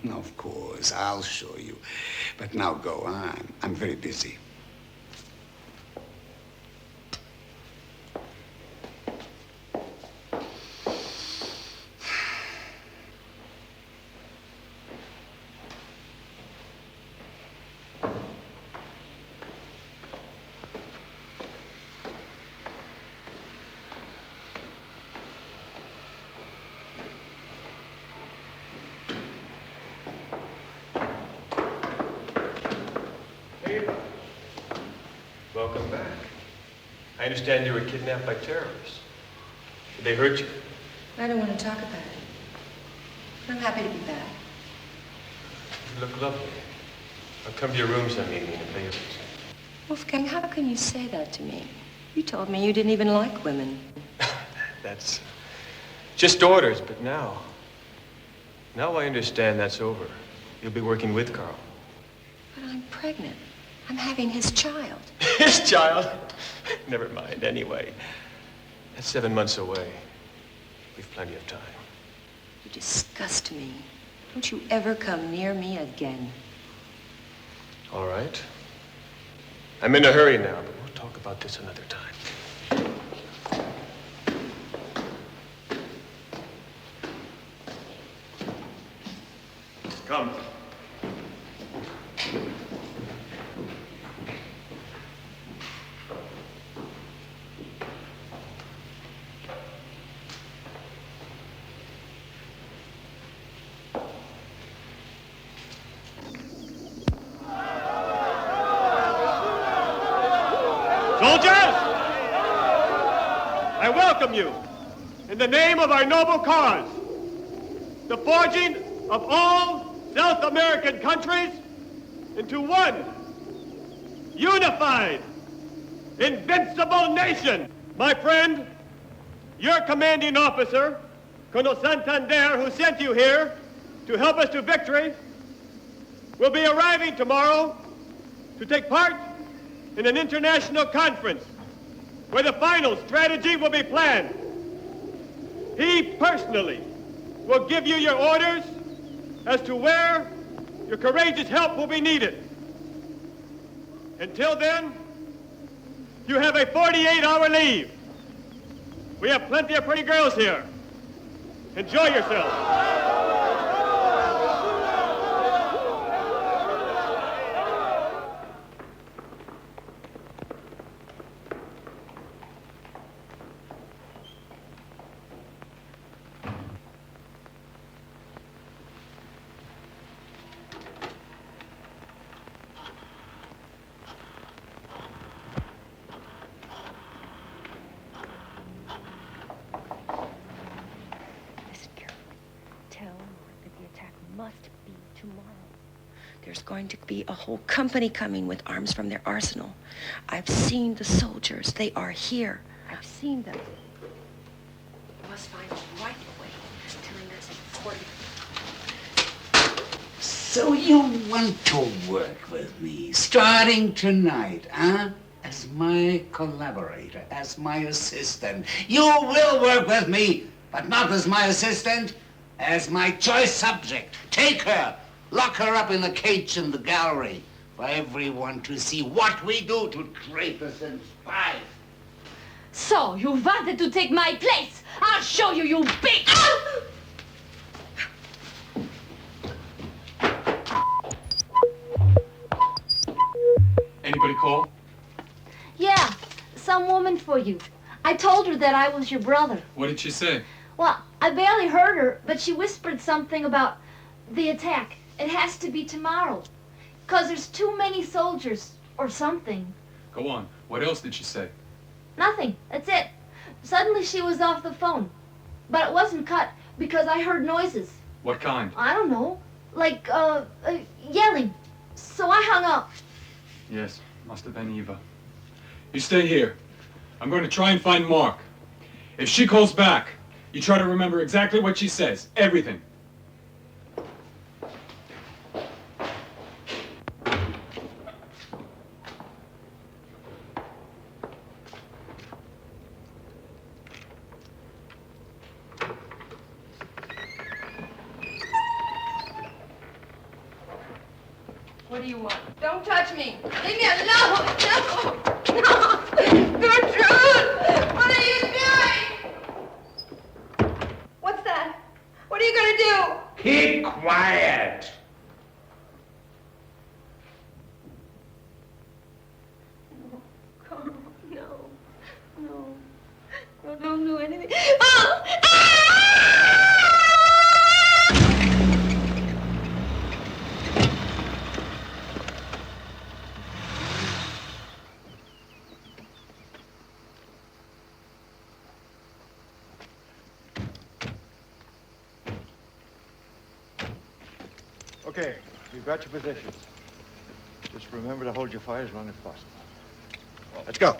Of course, I'll show you. But now go. I'm very busy. Welcome back. I understand you were kidnapped by terrorists. Did they hurt you? I don't want to talk about it. I'm happy to be back. You look lovely. I'll come to your room some evening and pay you. Wolfgang, how can you say that to me? You told me you didn't even like women. That's just orders, but now I understand that's over. You'll be working with Carl. But I'm pregnant. I'm having his child. His child? Never mind, anyway. That's 7 months away. We've plenty of time. You disgust me. Don't you ever come near me again. All right. I'm in a hurry now, but we'll talk about this another time. Come. Soldiers! I welcome you in the name of our noble cause, the forging of all South American countries into one unified, invincible nation. My friend, your commanding officer, Colonel Santander, who sent you here to help us to victory, will be arriving tomorrow to take part in an international conference where the final strategy will be planned. He personally will give you your orders as to where your courageous help will be needed. Until then, you have a 48-hour leave. We have plenty of pretty girls here. Enjoy yourselves. There's going to be a whole company coming with arms from their arsenal. I've seen the soldiers. They are here. I've seen them. I must find them right away. Telling that's important. So you want to work with me, starting tonight, huh? As my collaborator, as my assistant. You will work with me, but not as my assistant, as my choice subject. Take her. Lock her up in the cage in the gallery for everyone to see what we do to traitors and spies. So, you wanted to take my place? I'll show you, you big... Anybody call? Yeah, some woman for you. I told her that I was your brother. What did she say? Well, I barely heard her, but she whispered something about the attack. It has to be tomorrow, 'cause there's too many soldiers, or something. Go on. What else did she say? Nothing. That's it. Suddenly she was off the phone. But it wasn't cut, because I heard noises. What kind? I don't know. Like, yelling. So I hung up. Yes, must have been Eva. You stay here. I'm going to try and find Mark. If she calls back, you try to remember exactly what she says. Everything. What do you want? Don't touch me! Leave me alone! No! No! Gertrude! What are you doing? What's that? What are you gonna do? Keep quiet! Carl, no. No. No, don't do anything. Oh! Okay, you've got your positions. Just remember to hold your fire as long as possible. Let's go.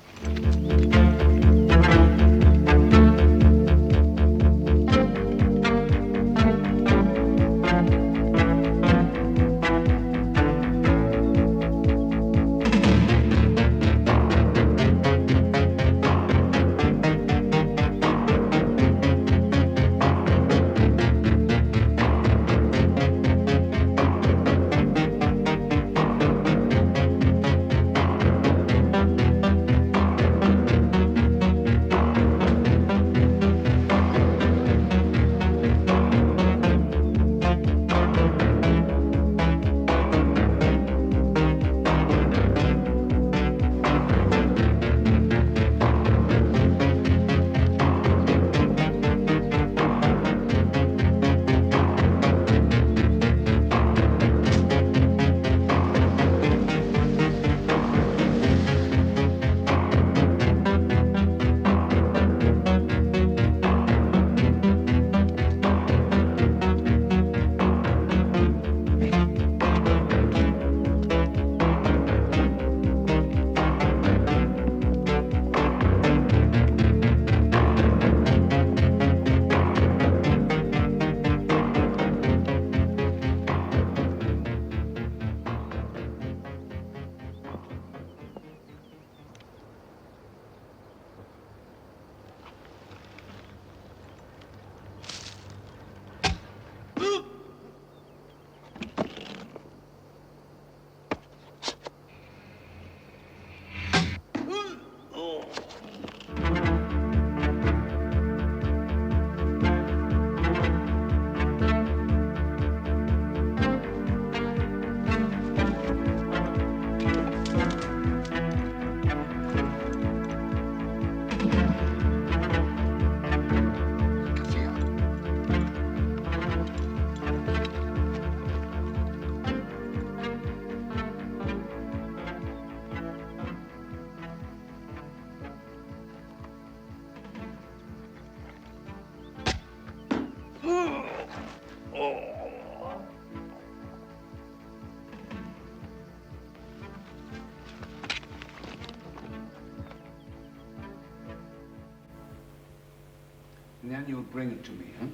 And then you'll bring it to me, huh?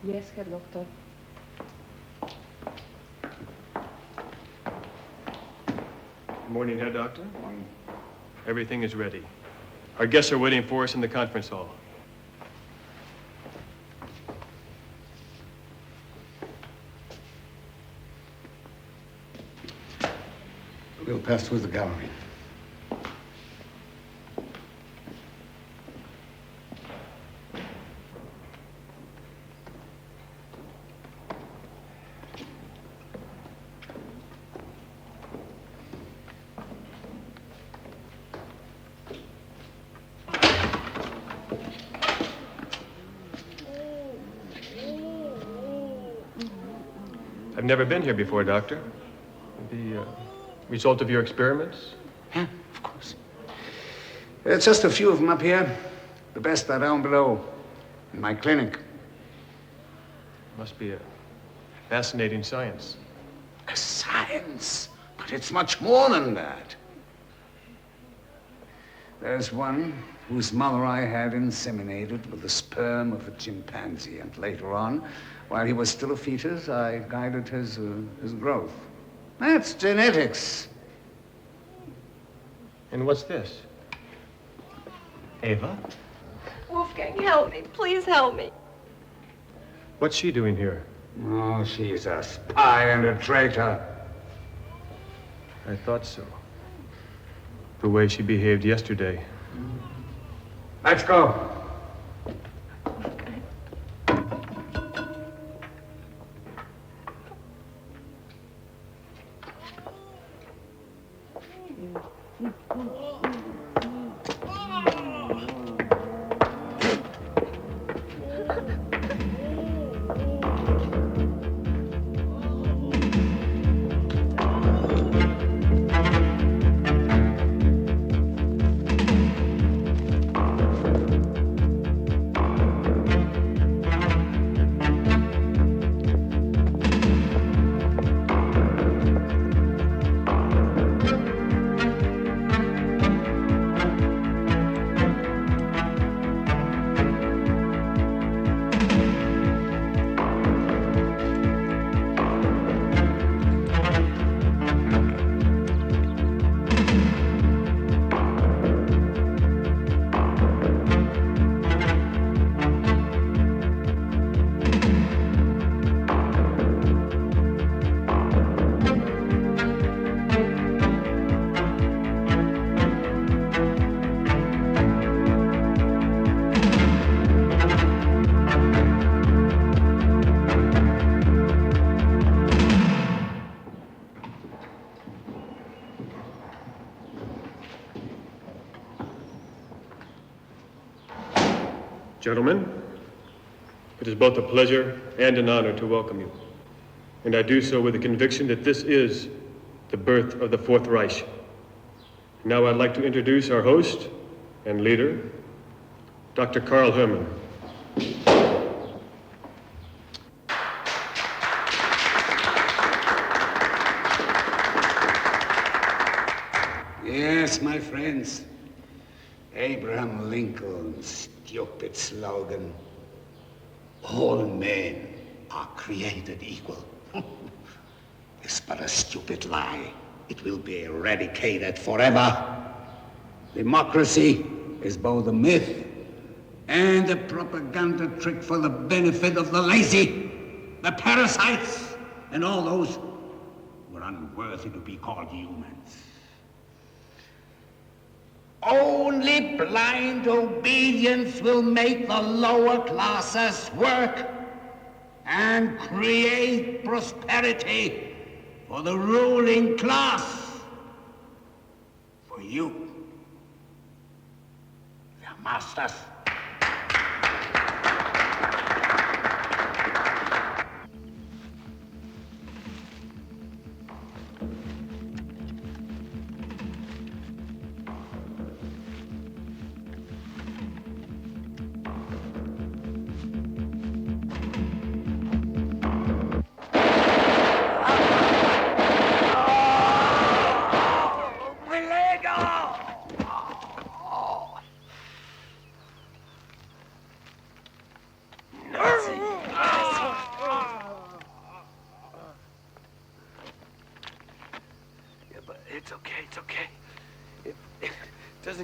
Yes, Herr Doctor. Good morning, Herr Doctor. Morning. Everything is ready. Our guests are waiting for us in the conference hall. We'll pass through the gallery. I've never been here before, Doctor. The result of your experiments? Yeah, of course. It's just a few of them up here. The best are down below, in my clinic. Must be a fascinating science. A science? But it's much more than that. There's one whose mother I had inseminated with the sperm of a chimpanzee, and later on, while he was still a fetus, I guided his growth. That's genetics. And what's this? Ava? Wolfgang, help me. Please help me. What's she doing here? Oh, she's a spy and a traitor. I thought so. The way she behaved yesterday. Let's go. Gentlemen, it is both a pleasure and an honor to welcome you. And I do so with the conviction that this is the birth of the Fourth Reich. Now I'd like to introduce our host and leader, Dr. Karl Hermann. Yes, my friends. Abraham Lincoln's stupid slogan, all men are created equal, is but a stupid lie. It will be eradicated forever. Democracy is both a myth and a propaganda trick for the benefit of the lazy, the parasites, and all those who are unworthy to be called humans. Only blind obedience will make the lower classes work and create prosperity for the ruling class. For you, their masters.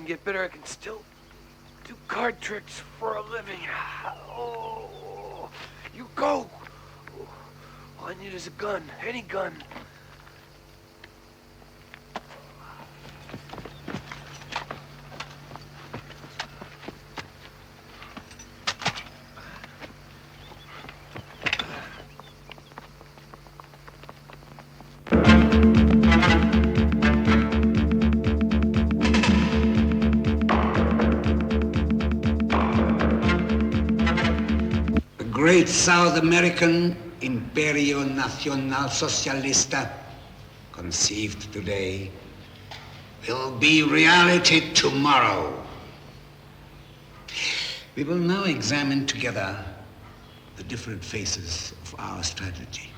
Get better, I can still do card tricks for a living. Oh, you go. All I need is a gun, any gun. Great South American Imperio Nacional Socialista, conceived today, will be reality tomorrow. We will now examine together the different phases of our strategy.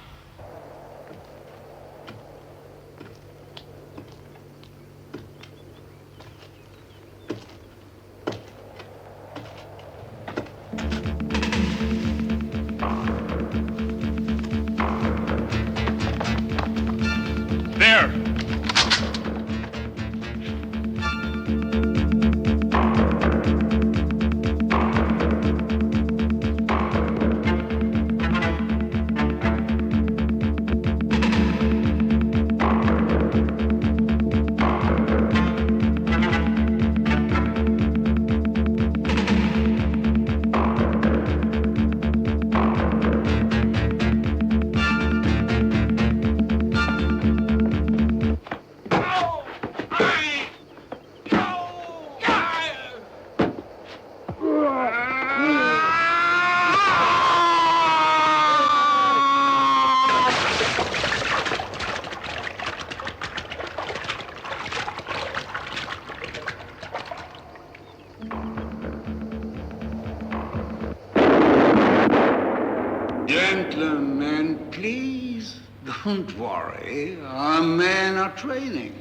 Gentlemen, please don't worry. Our men are training.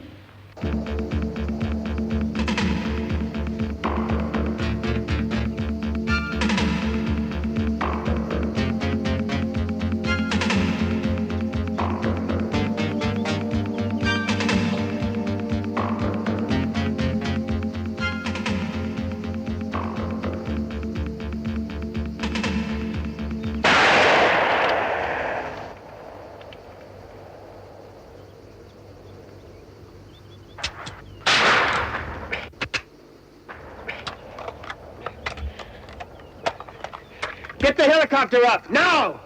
Get the helicopter up, now!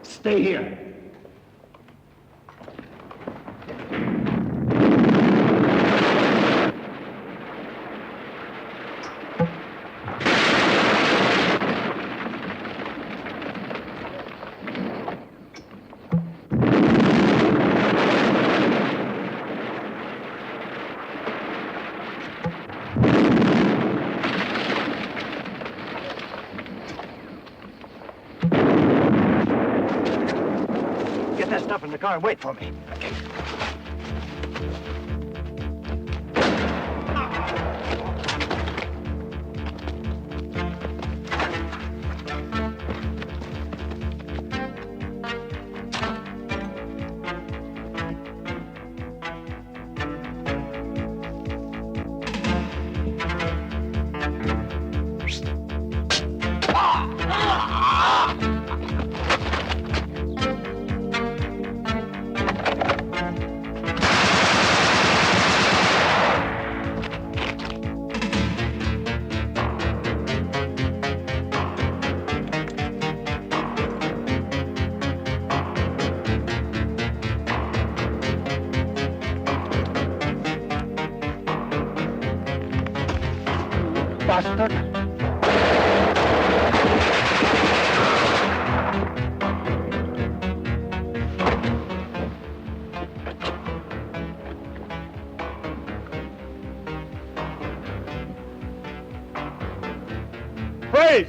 Stay here. Get that stuff in the car and wait for me. Okay. Bastard. Freeze!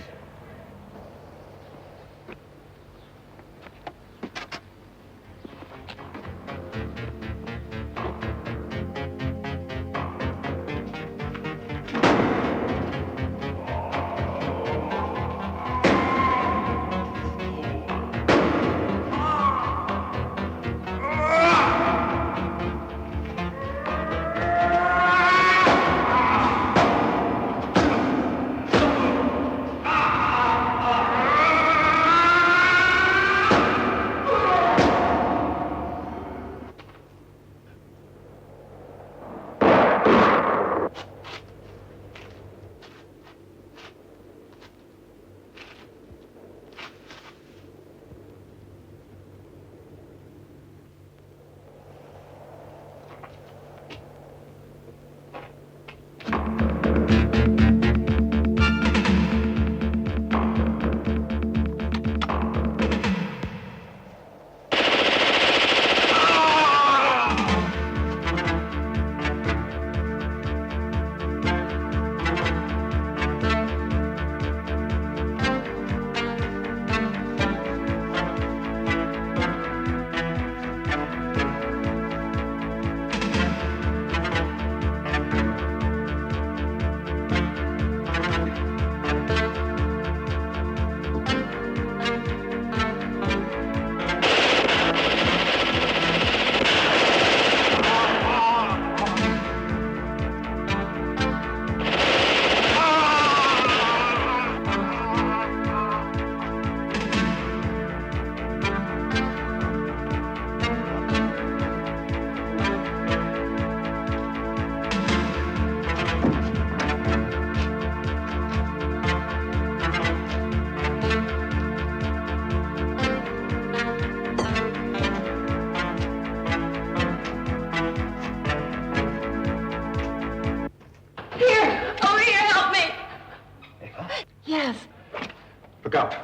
Look out.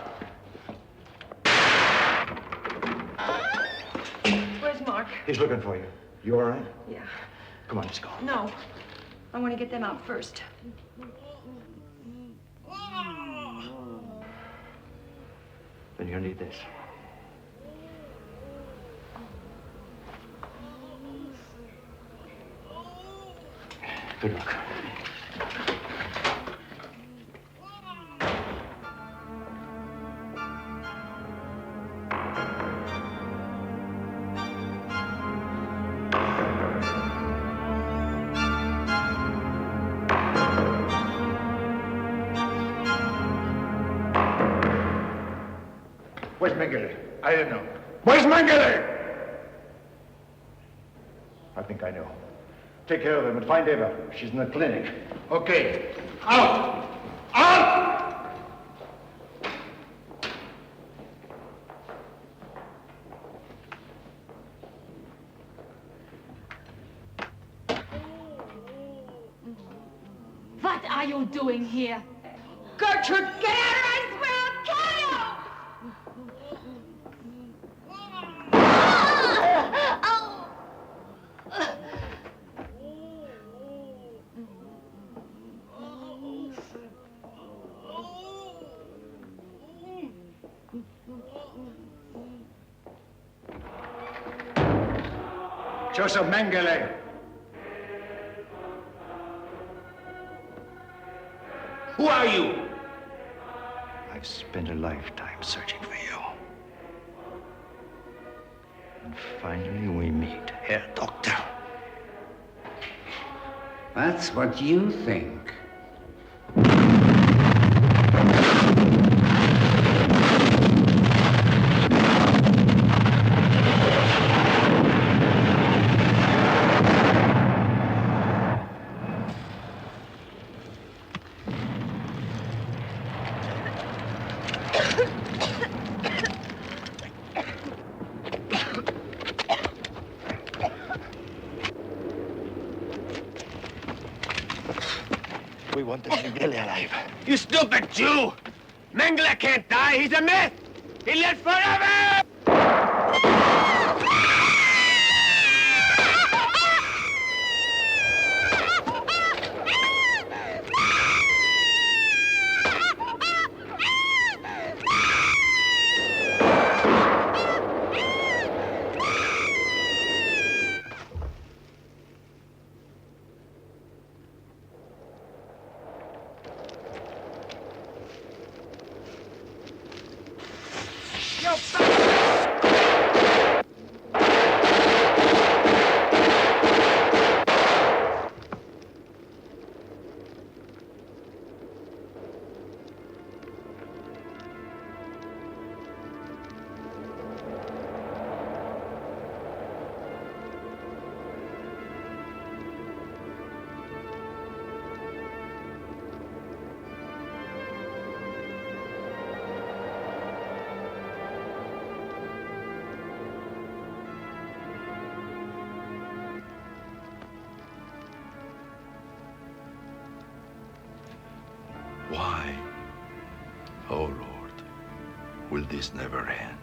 Where's Mark? He's looking for you. You all right? Yeah. Come on, let's go. No. I want to get them out first. Then you'll need this. Good luck. Where's Mengele? I don't know. Where's Mengele? I think I know. Take care of him and find Eva. She's in the clinic. Okay. Out! Out! What are you doing here? Gertrude, get out or I swear I'll kill you! Josef Mengele. Who are you? I've spent a lifetime searching for you. And finally we meet, Herr Doctor. That's what you think. We want the Mengele alive. You stupid Jew! Mengele can't die. He's a myth. He lives forever! Why, oh Lord, will this never end?